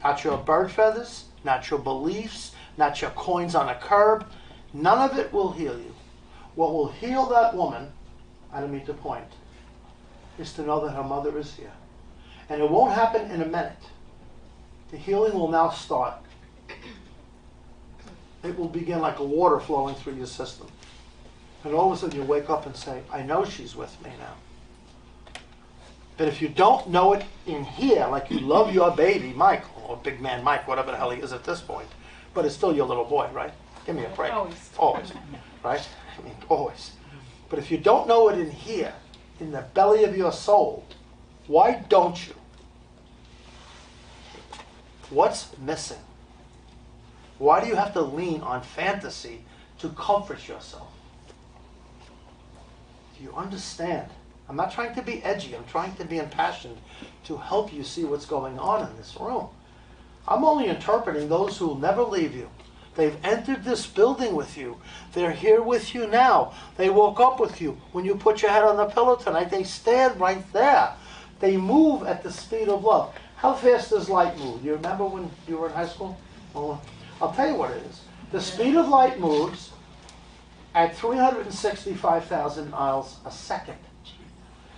Not your bird feathers, not your beliefs, not your coins on a curb. None of it will heal you. What will heal that woman, I don't mean to point, is to know that her mother is here. And it won't happen in a minute. The healing will now start. It will begin like a water flowing through your system. And all of a sudden you wake up and say, I know she's with me now. But if you don't know it in here, like you love your baby, Michael, or big man Mike, whatever the hell he is at this point, but it's still your little boy, right? Give me a break. Always. Always. Right? I mean, always. But if you don't know it in here, in the belly of your soul, why don't you? What's missing? Why do you have to lean on fantasy to comfort yourself? Do you understand? I'm not trying to be edgy. I'm trying to be impassioned to help you see what's going on in this room. I'm only interpreting those who will never leave you. They've entered this building with you. They're here with you now. They woke up with you. When you put your head on the pillow tonight, they stand right there. They move at the speed of love. How fast does light move? Do you remember when you were in high school? Well, I'll tell you what it is. The speed of light moves at 365,000 miles a second.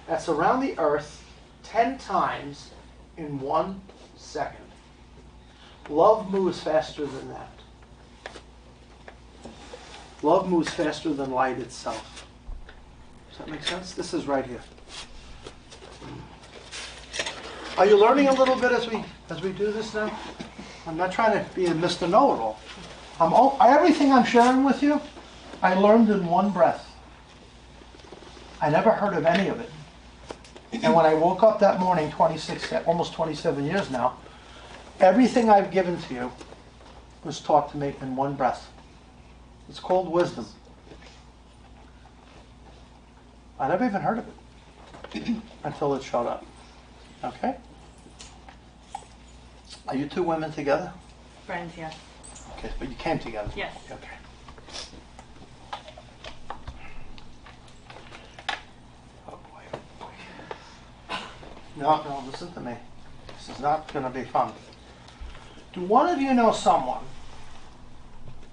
That's around the Earth 10 times in 1 second. Love moves faster than that. Love moves faster than light itself. Does that make sense? This is right here. Are you learning a little bit as we do this now? I'm not trying to be a Mr. Know-it-all. Everything I'm sharing with you, I learned in one breath. I never heard of any of it. And when I woke up that morning, almost 27 years now, everything I've given to you was taught to me in one breath. It's called wisdom. I never even heard of it until it showed up. Okay? Are you two women together? Friends, yes. Okay, but you came together? Yes. Okay. Oh boy, oh boy. No, listen to me. This is not going to be fun. Do one of you know someone?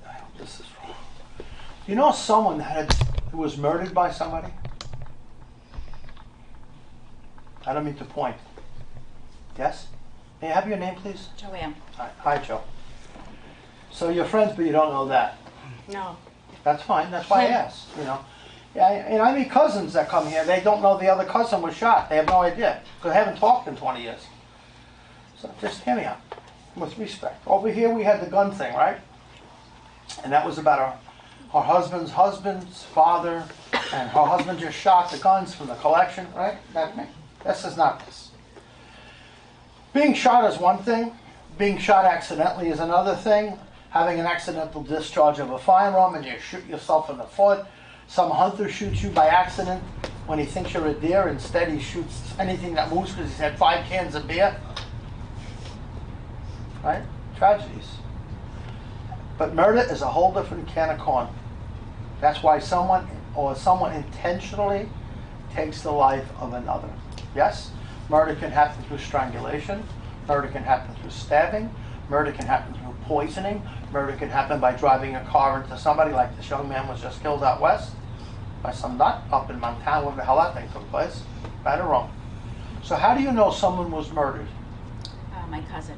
I hope this is wrong. Do you know someone who was murdered by somebody? I don't mean to point. Yes? May I have your name, please? Joanne. Hi, Joe. So you're friends, but you don't know that. No. That's fine. That's why I asked. You know. Yeah, and I meet cousins that come here. They don't know the other cousin was shot. They have no idea because they haven't talked in 20 years. So just hear me out, with respect. Over here we had the gun thing, right? And that was about her husband's father, and her husband just shot the guns from the collection, right? This is not this. Being shot is one thing. Being shot accidentally is another thing. Having an accidental discharge of a firearm and you shoot yourself in the foot. Some hunter shoots you by accident when he thinks you're a deer. Instead, he shoots anything that moves because he's had 5 cans of beer. Right? Tragedies. But murder is a whole different can of corn. That's why someone intentionally takes the life of another. Yes? Murder can happen through strangulation. Murder can happen through stabbing. Murder can happen through poisoning. Murder can happen by driving a car into somebody, like this young man was just killed out west. by some nut up in Montana, where the hell that thing took place, right or wrong. So how do you know someone was murdered? My cousin.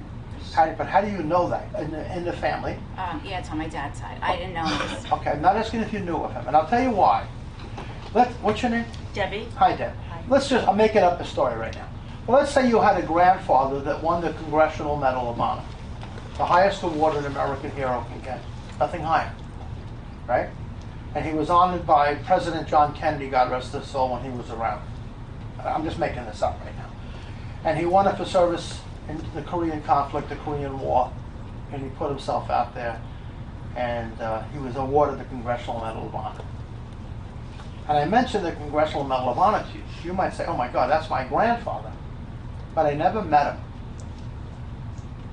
But how do you know that in the family? Yeah, it's on my dad's side. I didn't know this. Okay, I'm not asking if you knew of him, and I'll tell you why. What's your name? Debbie? Hi, Deb. I'm making up a story right now. Well, let's say you had a grandfather that won the Congressional Medal of Honor, the highest award an American hero can get. Nothing higher, right? And he was honored by President John Kennedy, God rest his soul, when he was around. I'm just making this up right now. And he won it for service in the Korean conflict, the Korean War, and he put himself out there, and he was awarded the Congressional Medal of Honor. And I mentioned the Congressional Medal of Honor to you. You might say, oh my God, that's my grandfather. But I never met him,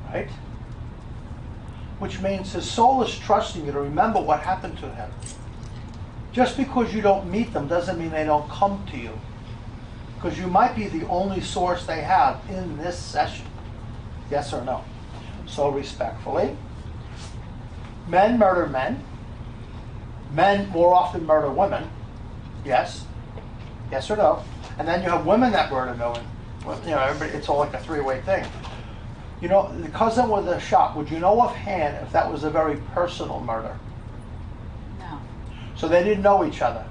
right? Which means his soul is trusting you to remember what happened to him. Just because you don't meet them doesn't mean they don't come to you. Because you might be the only source they have in this session. Yes or no? So respectfully, men murder men. Men more often murder women. Yes. Yes or no? And then you have women that murder women. You know, everybody, it's all like a three-way thing. You know, the cousin with the shot, would you know offhand if that was a very personal murder? No. So they didn't know each other.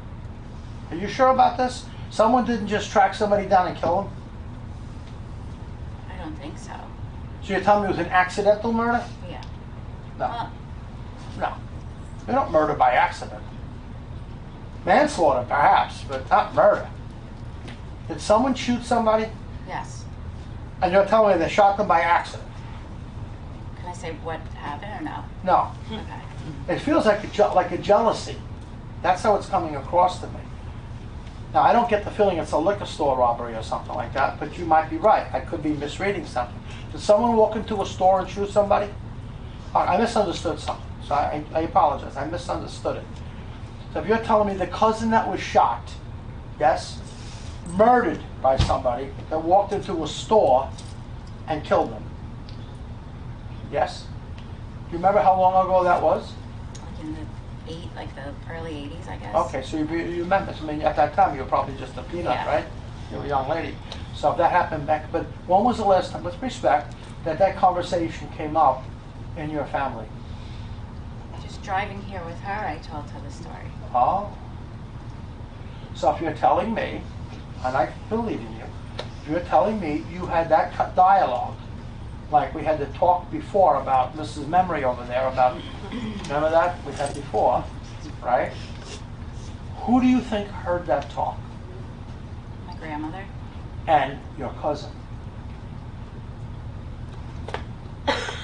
Are you sure about this? Someone didn't just track somebody down and kill them? I don't think so. So you're telling me it was an accidental murder? Yeah. No. No. They don't murder by accident. Manslaughter, perhaps, but not murder. Did someone shoot somebody? Yes. And you're telling me they shot them by accident? Can I say what happened or no? No. Okay. It feels like a jealousy. That's how it's coming across to me. Now, I don't get the feeling it's a liquor store robbery or something like that, but you might be right. I could be misreading something. Did someone walk into a store and shoot somebody? I misunderstood something, so I apologize. I misunderstood it. So if you're telling me the cousin that was shot, yes, murdered by somebody that walked into a store and killed them. Yes? Do you remember how long ago that was? Like the early 80s, I guess. Okay, so you remember. I mean, at that time, you were probably just a peanut, Yeah. right? You were a young lady. So if that happened back, but when was the last time, with respect, that conversation came up in your family? Just driving here with her, I told her the story. Oh. So if you're telling me, and I believe in you, if you're telling me you had that dialogue, like we had to talk before about Mrs. Memory over there, about, remember that? We had before, right? Who do you think heard that talk? My grandmother. And your cousin.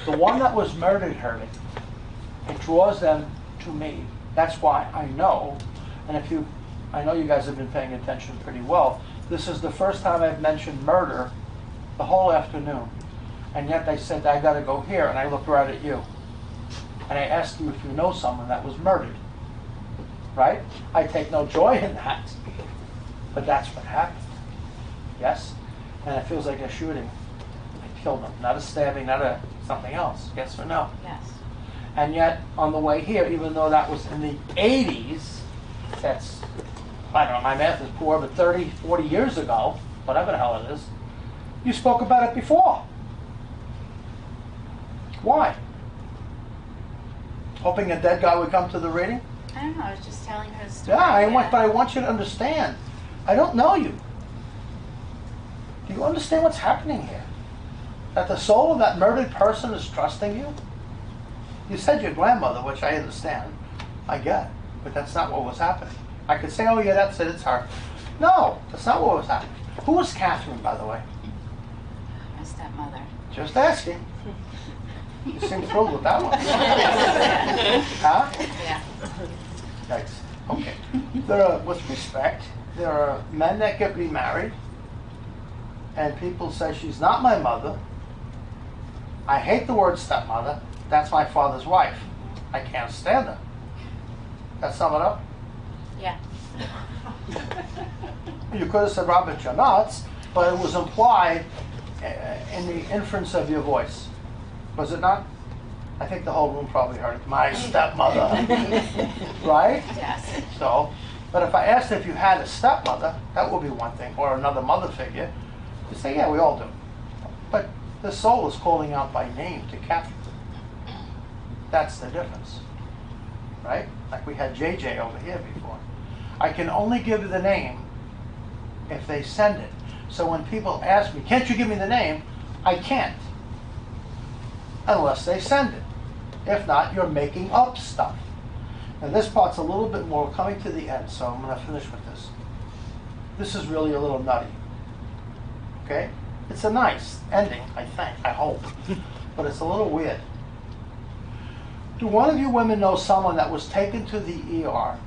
The one that was murdered heard it. It draws them to me. That's why I know, and I know you guys have been paying attention pretty well. This is the first time I've mentioned murder the whole afternoon. And yet they said, I gotta go here, and I looked right at you. And I asked you if you know someone that was murdered. Right? I take no joy in that. But that's what happened. Yes? And it feels like a shooting. I killed them. Not a stabbing, not a something else. Yes or no? Yes. And yet, on the way here, even though that was in the 80s, that's, I don't know, my math is poor, but 30, 40 years ago, whatever the hell it is, you spoke about it before. Why? Hoping a dead guy would come to the reading? I don't know, I was just telling her the story. Yeah, but I want you to understand. I don't know you. Do you understand what's happening here? That the soul of that murdered person is trusting you? You said your grandmother, which I understand. I get. But that's not what was happening. I could say, oh yeah, that's it, it's her. No, that's not what was happening. Who was Catherine, by the way? My stepmother. Just asking. You seem thrilled with that one. Huh? Yeah. Yikes. Okay. With respect, there are men that get remarried, and people say, she's not my mother. I hate the word stepmother. That's my father's wife. I can't stand her. That sum it up? Yeah. You could have said, Robert, you're nuts, but it was implied in the inference of your voice. Was it not? I think the whole room probably heard it. My stepmother. Right? Yes. So, But if I asked if you had a stepmother, that would be one thing, or another mother figure. You say, yeah, we all do. But the soul is calling out by name to Kathy. That's the difference, right? Like we had JJ over here before. I can only give the name if they send it. So when people ask me, can't you give me the name? I can't. Unless they send it. If not, you're making up stuff. And this part's a little bit more coming to the end, so I'm going to finish with this. This is really a little nutty. Okay? It's a nice ending, I think, I hope. But it's a little weird. Do one of you women know someone that was taken to the ER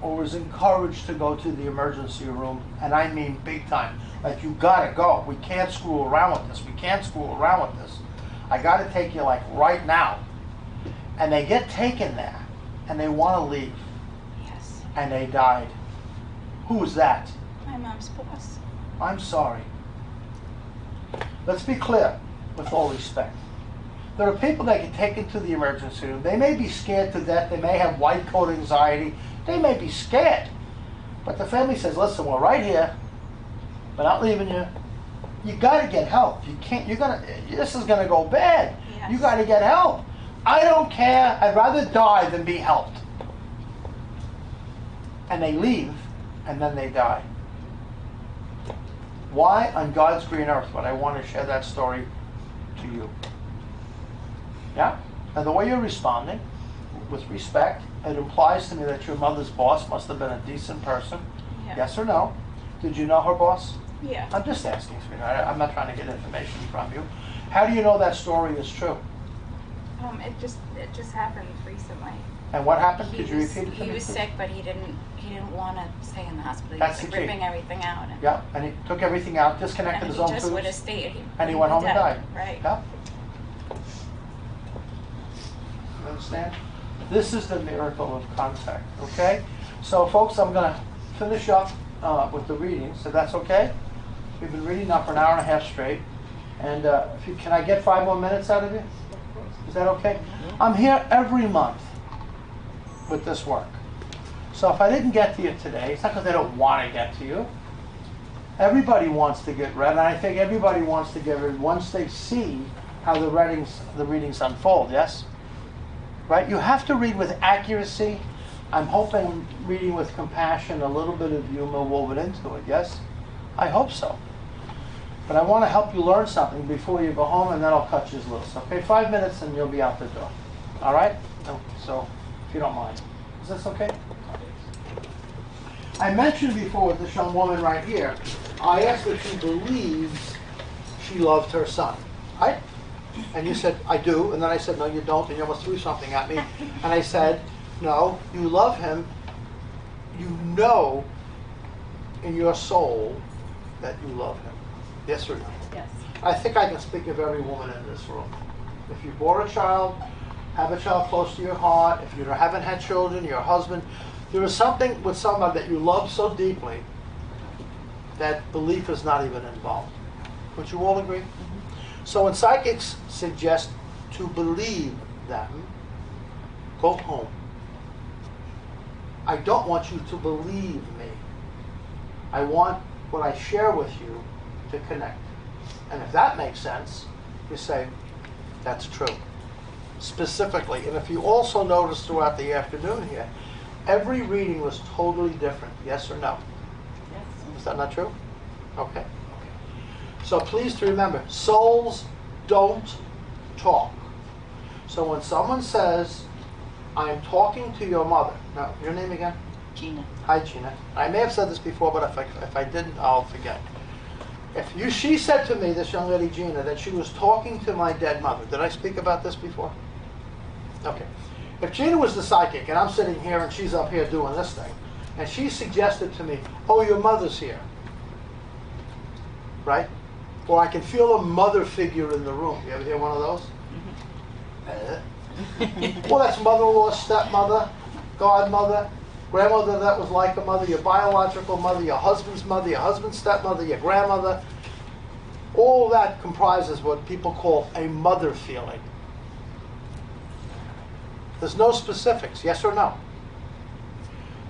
or was encouraged to go to the emergency room? And I mean big time. Like, you gotta go. We can't screw around with this. We can't screw around with this. I gotta take you like right now. And they get taken there and they wanna leave. Yes. And they died. Who was that? My mom's boss. I'm sorry. Let's be clear, with all respect. There are people that get taken to the emergency room. They may be scared to death. They may have white coat anxiety. They may be scared. But the family says, listen, we're right here. We're not leaving you. You got to get help. You can't, this is going to go bad. Yes. You got to get help. I don't care. I'd rather die than be helped. And they leave, and then they die. Why on God's green earth would I want to share that story to you? Yeah? And the way you're responding, with respect, it implies to me that your mother's boss must have been a decent person. Yeah. Yes or no? Did you know her boss? Yeah. I'm just asking, sweetheart. I'm not trying to get information from you. How do you know that story is true? It just happened recently. And what happened? Could you repeat it to me? He was sick, but he didn't want to stay in the hospital. He That's was the key. ripping everything out. And, Yeah, and he took everything out, disconnected and his he own just tubes. would have stayed. And he went home and died. Right. Yeah. You understand? This is the miracle of contact, okay? So folks, I'm going to finish up with the reading, so that's okay? We've been reading now for an hour and a half straight. And can I get 5 more minutes out of you? Is that okay? I'm here every month with this work. So if I didn't get to you today, it's not because I don't want to get to you. Everybody wants to get read, and I think everybody wants to get read once they see how the readings unfold, yes? Right? You have to read with accuracy. I'm hoping reading with compassion, a little bit of humor woven into it, yes? I hope so. But I want to help you learn something before you go home, and then I'll cut you loose. Okay, 5 minutes and you'll be out the door. All right? So, if you don't mind. Is this okay? I mentioned before with this young woman right here, I asked if she believes she loved her son. Right? And you said, I do. And then I said, no, you don't. And you almost threw something at me. And I said, no, you love him. You know in your soul that you love him. Yes or no? Yes. I think I can speak of every woman in this room. If you bore a child, have a child close to your heart, if you haven't had children, your husband, there is something with someone that you love so deeply that belief is not even involved. Would you all agree? Mm-hmm. So when psychics suggest to believe them, go home. I don't want you to believe me. I want what I share with you to connect. And if that makes sense, you say, that's true. Specifically, and if you also notice throughout the afternoon here, every reading was totally different, yes or no? Yes. Is that not true? Okay. So please to remember, souls don't talk. So when someone says, I'm talking to your mother, now your name again? Gina. Hi Gina. I may have said this before, but if I didn't, I'll forget. She said to me, this young lady Gina, that she was talking to my dead mother. Did I speak about this before? Okay. If Gina was the psychic, and I'm sitting here and she's up here doing this thing, and she suggested to me, oh, your mother's here. Right? Or I can feel a mother figure in the room. You ever hear one of those? Well, that's mother-in-law, stepmother, godmother, grandmother that was like a mother, your biological mother, your husband's stepmother, your grandmother. All that comprises what people call a mother feeling. There's no specifics, yes or no.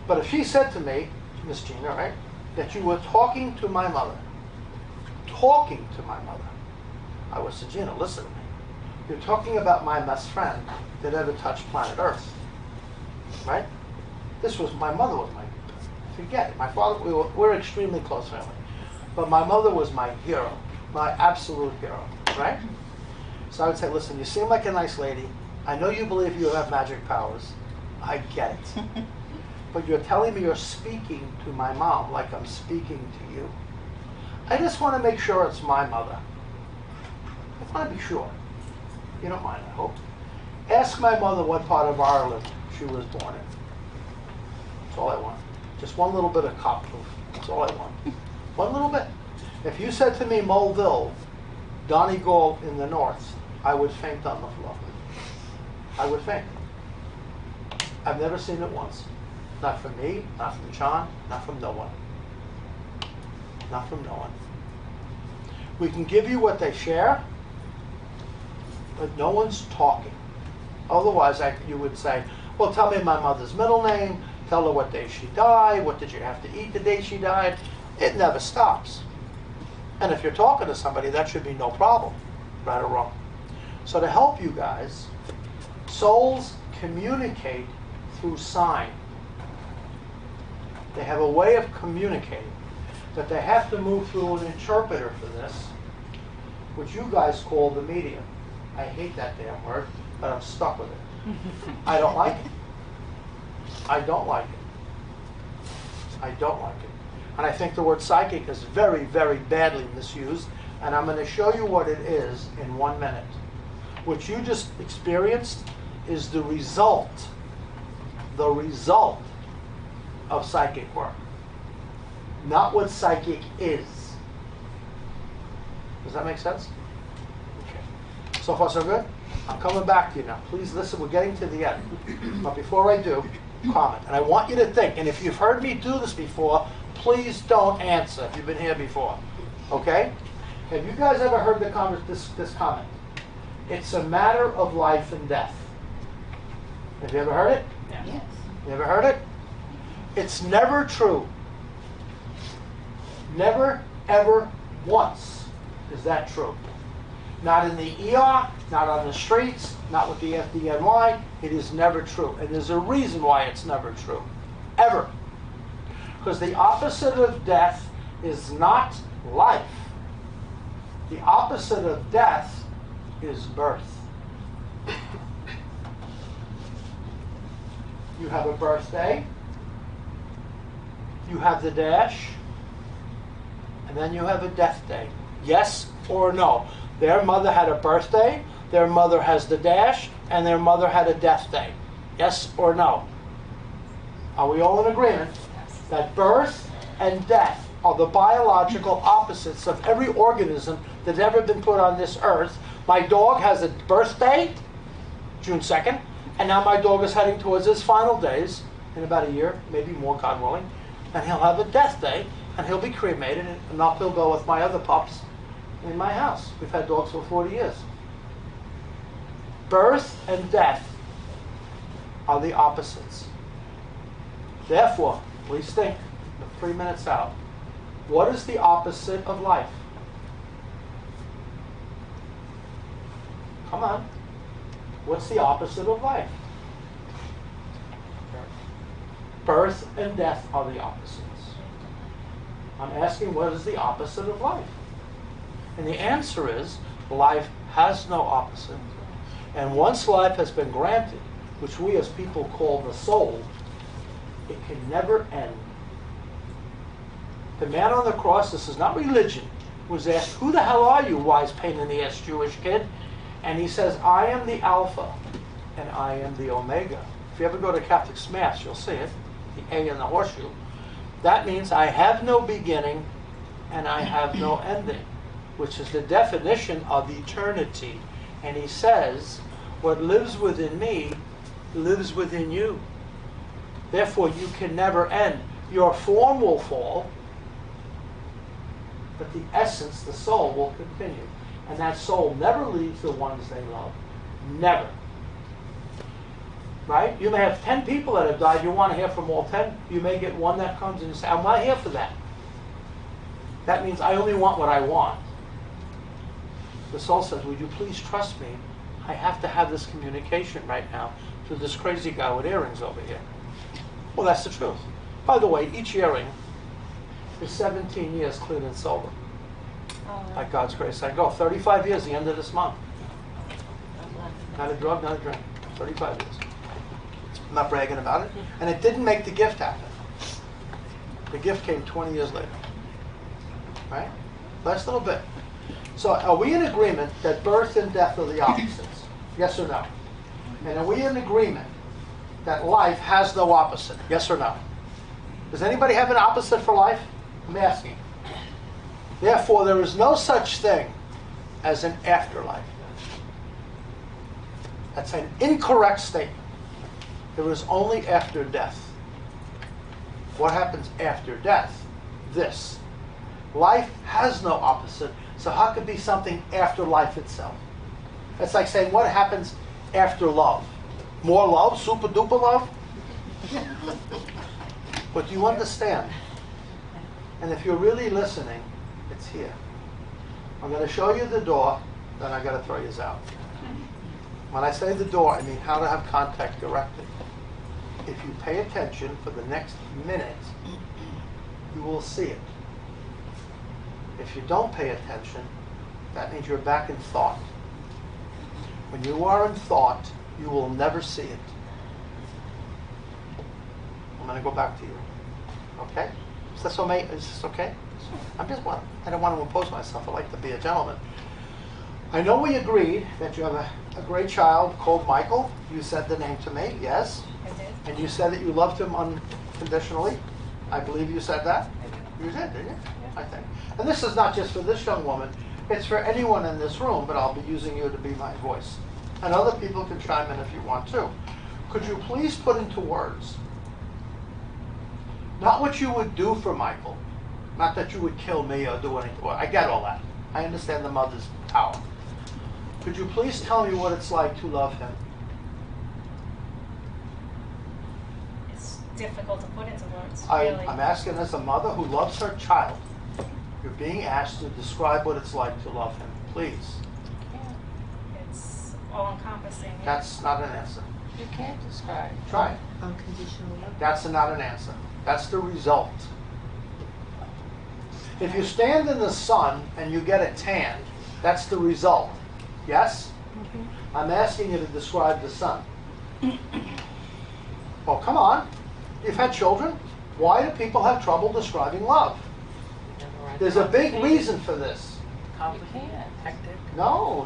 But if she said to me, Miss Gina, right? That you were talking to my mother. Talking to my mother. I was to Gina, listen to me. You're talking about my best friend that ever touched planet Earth. Right? This was, my mother was my, forget it. My father, we're extremely close family. But my mother was my hero. My absolute hero. Right? So I would say, listen, you seem like a nice lady. I know you believe you have magic powers. I get it. But you're telling me you're speaking to my mom like I'm speaking to you. I just want to make sure it's my mother. I want to be sure. You don't mind, I hope. Ask my mother what part of Ireland she was born in. That's all I want. Just one little bit of cop proof. That's all I want. One little bit. If you said to me Mulville, Donegal in the north, I would faint on the floor. I would faint. I've never seen it once. Not from me, not from John, not from no one. Not from no one. We can give you what they share, but no one's talking. Otherwise, you would say, well, tell me my mother's middle name, tell her what day she died, what did you have to eat the day she died. It never stops. And if you're talking to somebody, that should be no problem, right or wrong. So to help you guys, souls communicate through sign. They have a way of communicating, but they have to move through an interpreter for this, which you guys call the medium. I hate that damn word, but I'm stuck with it. I don't like it. I don't like it. I don't like it. And I think the word psychic is very, very badly misused, and I'm going to show you what it is in 1 minute. What you just experienced is the result of psychic work, not what psychic is. Does that make sense? Okay. So far, so good? I'm coming back to you now. Please listen, we're getting to the end. But before I do, comment. And I want you to think, and if you've heard me do this before, please don't answer if you've been here before. Okay? Have you guys ever heard this comment? It's a matter of life and death. Have you ever heard it? Yeah. Yes. You ever heard it? It's never true. Never, ever, once is that true. Not in the ER, not on the streets, not with the FDNY. It is never true. And there's a reason why it's never true. Ever. Because the opposite of death is not life. The opposite of death is birth. You have a birthday, you have the dash, and then you have a death day. Yes or no? Their mother had a birthday, their mother has the dash, and their mother had a death day. Yes or no? Are we all in agreement that birth and death are the biological opposites of every organism that's ever been put on this earth? My dog has a birthday, June 2nd, and now my dog is heading towards his final days in about a year, maybe more, God willing, and he'll have a death day, and he'll be cremated, and up he'll go with my other pups in my house. We've had dogs for 40 years. Birth and death are the opposites. Therefore, please think, 3 minutes out, what is the opposite of life? Come on. What's the opposite of life? Birth and death are the opposites. I'm asking, what is the opposite of life? And the answer is, life has no opposite. And once life has been granted, which we as people call the soul, it can never end. The man on the cross, this is not religion, was asked, who the hell are you, wise pain in the ass Jewish kid? And he says, I am the Alpha and I am the Omega. If you ever go to Catholic Mass, you'll see it, the A in the horseshoe. That means I have no beginning and I have no ending, which is the definition of eternity. And he says, what lives within me lives within you. Therefore, you can never end. Your form will fall, but the essence, the soul, will continue. And that soul never leaves the ones they love. Never. right? You may have 10 people that have died. You want to hear from all 10. You may get one that comes and you say, I'm not here for that. That means I only want what I want. The soul says, would you please trust me? I have to have this communication right now to this crazy guy with earrings over here. Well, that's the truth. By the way, each earring is 17 years clean and sober. By God's grace, I go. 35 years, the end of this month. Not a drug, not a drink. 35 years. I'm not bragging about it. And it didn't make the gift happen. The gift came 20 years later. Right? Last little bit. So are we in agreement that birth and death are the opposites? Yes or no? And are we in agreement that life has no opposite? Yes or no? Does anybody have an opposite for life? I'm asking. Therefore, there is no such thing as an afterlife. That's an incorrect statement. There is only after death. What happens after death? This. Life has no opposite, so how could be something after life itself? That's like saying, what happens after love? More love? Super duper love? But do you understand? And if you're really listening, it's here. I'm going to show you the door, then I got to throw you out. When I say the door, I mean how to have contact directly. If you pay attention for the next minute, you will see it. If you don't pay attention, that means you're back in thought. When you are in thought, you will never see it. I'm going to go back to you. Okay? Is this okay? I don't want to impose myself. I like to be a gentleman. I know we agreed that you have a great child called Michael. You said the name to me, yes? I did. And you said that you loved him unconditionally. I believe you said that. I did. You did, didn't you? I think. And this is not just for this young woman. It's for anyone in this room, but I'll be using you to be my voice. And other people can chime in if you want to. Could you please put into words, not what you would do for Michael, not that you would kill me or do anything. Well, I get all that. I understand the mother's power. Could you please tell me what it's like to love him? It's difficult to put into words, I'm asking as a mother who loves her child. You're being asked to describe what it's like to love him. Please. It's all-encompassing. That's not an answer. You can't describe. Try it. Unconditional love. That's not an answer. That's the result. If you stand in the sun and you get a tan, that's the result. Yes? Mm-hmm. I'm asking you to describe the sun. Well, come on. You've had children. Why do people have trouble describing love? There's a big reason for this. Complicated. Hectic. No.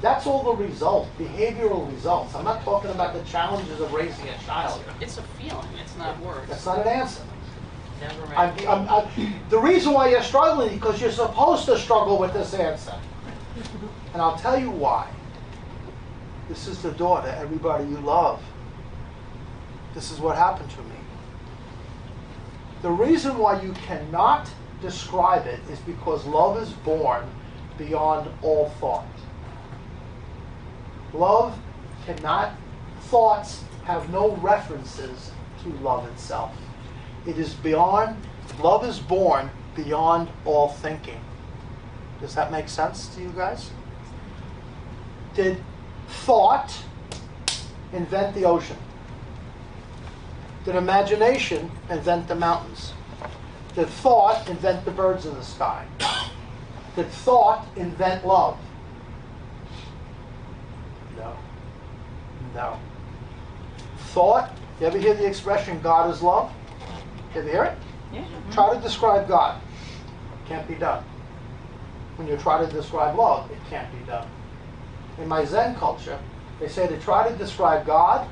That's all the results, behavioral results. I'm not talking about the challenges of raising a child. It's a feeling. It's not words. That's not an answer. Never The reason why you're struggling is because you're supposed to struggle with this answer. And I'll tell you why. This is the door to everybody you love. This is what happened to me. The reason why you cannot describe it is because love is born beyond all thought. Love cannot, thoughts have no references to love itself. It is beyond, love is born beyond all thinking. Does that make sense to you guys? Did thought invent the ocean? Did imagination invent the mountains? Did thought invent the birds in the sky? Did thought invent love? No. Thought, you ever hear the expression, God is love? You ever hear it? Yeah. Try to describe God. Can't be done. When you try to describe love, it can't be done. In my Zen culture, they say to try to describe God,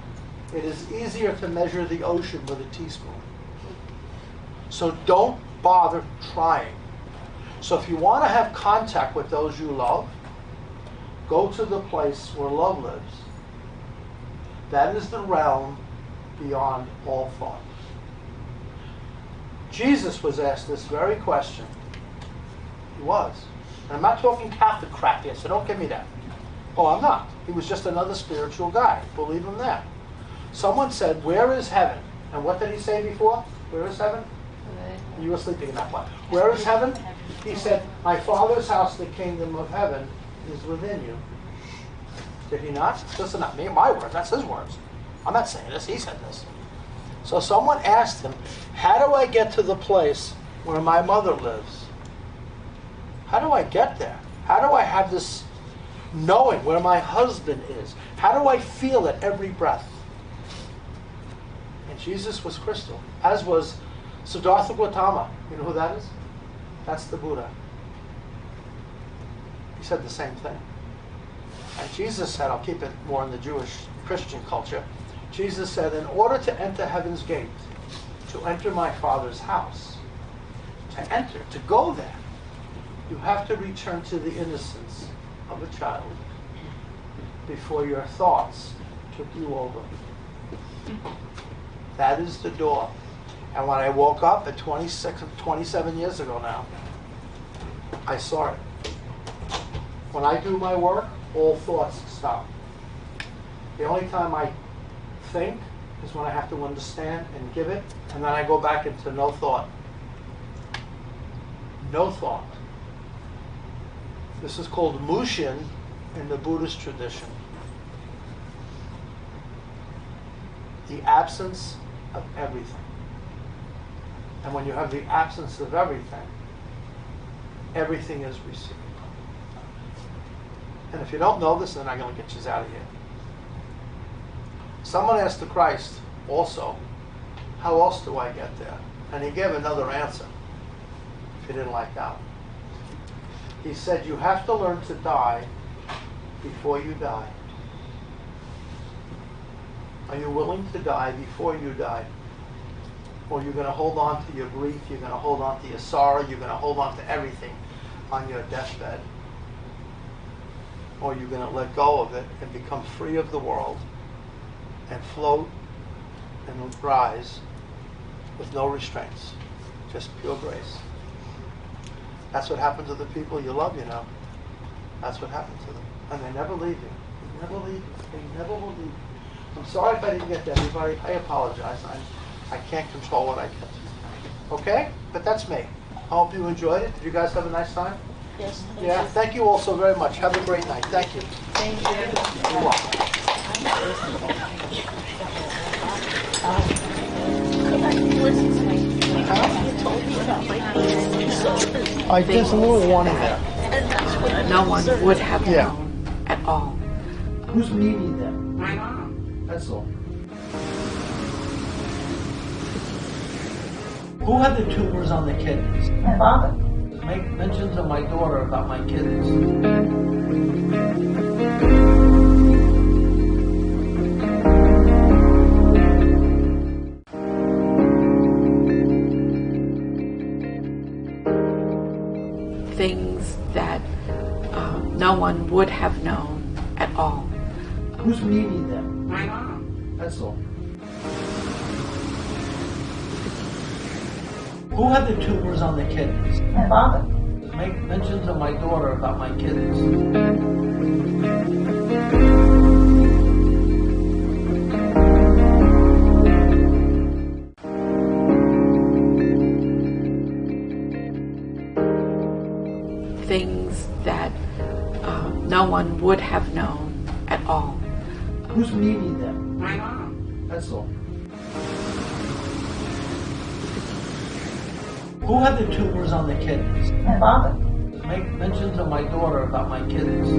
it is easier to measure the ocean with a teaspoon. So don't bother trying. So if you want to have contact with those you love, go to the place where love lives. That is the realm beyond all thought. Jesus was asked this very question. He was. And I'm not talking Catholic crap here, so don't give me that. Oh, I'm not. He was just another spiritual guy. Believe him that. Someone said, "Where is heaven?" And what did he say before? Where is heaven? You were sleeping in that part. Where is heaven? He said, "My Father's house, the kingdom of heaven, is within you." Did he not? This is not me, my words. That's his words. I'm not saying this. He said this. So someone asked him, "How do I get to the place where my mother lives? How do I get there? How do I have this knowing where my husband is? How do I feel it every breath?" And Jesus was crystal, as was Siddhartha Gautama. You know who that is? That's the Buddha. He said the same thing. And Jesus said, I'll keep it more in the Jewish Christian culture. Jesus said, in order to enter heaven's gate, to enter my Father's house, to enter, to go there, you have to return to the innocence of a child before your thoughts took you over. That is the door. And when I woke up at 27 years ago now, I saw it. When I do my work, all thoughts stop. The only time I think is when I have to understand and give it, and then I go back into no thought. No thought. This is called Mushin in the Buddhist tradition. The absence of everything. And when you have the absence of everything, everything is received. And if you don't know this, then I'm going to get you out of here. Someone asked the Christ also, how else do I get there? And he gave another answer, if you didn't like that. He said, you have to learn to die before you die. Are you willing to die before you die? Or you're going to hold on to your grief, you're going to hold on to your sorrow, you're going to hold on to everything on your deathbed. Or you're going to let go of it and become free of the world and float and rise with no restraints, just pure grace. That's what happened to the people you love, you know. That's what happened to them. And they never leave you. They never leave you. They never will leave you. I'm sorry if I didn't get to everybody. I apologize. I can't control what I get to. Okay? But that's me. I hope you enjoyed it. Did you guys have a nice time? Yes. Yeah, thank you all so very much. Have a great night. Thank you. Thank you. You're welcome. There's a little warning there. No one would have Yeah. known at all. Who's needing them? My mom. That's all. Who had the tumors on the kidneys? My father. Make mention to my daughter about my kidneys. Things that no one would have known at all. Who's needing them? My mom. That's all. Who had the tumors on the kidneys? My father. Make mention to my daughter about my kidneys. Things that no one would have known at all. Who's needing them? My mom. That's all. Who had the tumors on the kidneys? My father. Make mention to my daughter about my kidneys.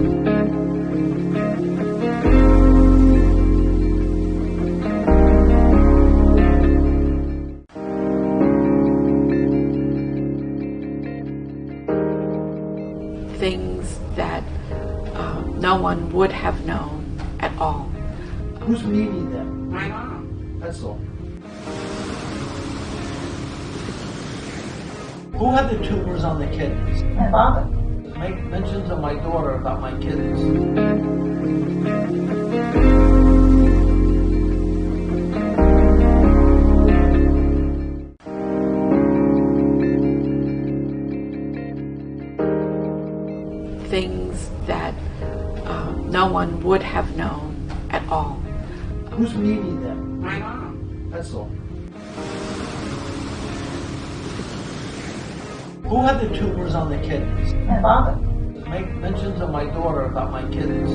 Things that no one would have known at all. Who's needing them? My mom. That's all. Who had the tumors on the kidneys? My father. Make mention to my daughter about my kidneys. Things that no one would have known at all. Who's Mimi then? My mom. That's all. Who had the tumors on the kidneys? My father. Make mention to my daughter about my kidneys.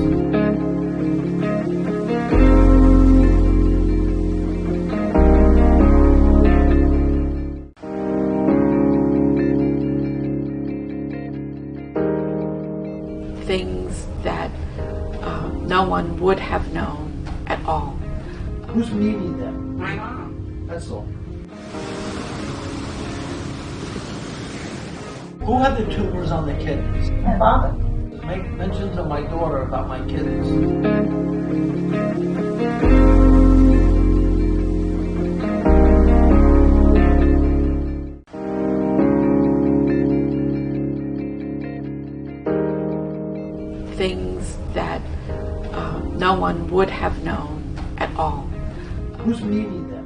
Things that no one would have known at all. Who's Mimi then? My mom. That's all. Who had the tumors on the kidneys? My father. Make mention to my daughter about my kidneys. Things that no one would have known at all. Who's Mimi then?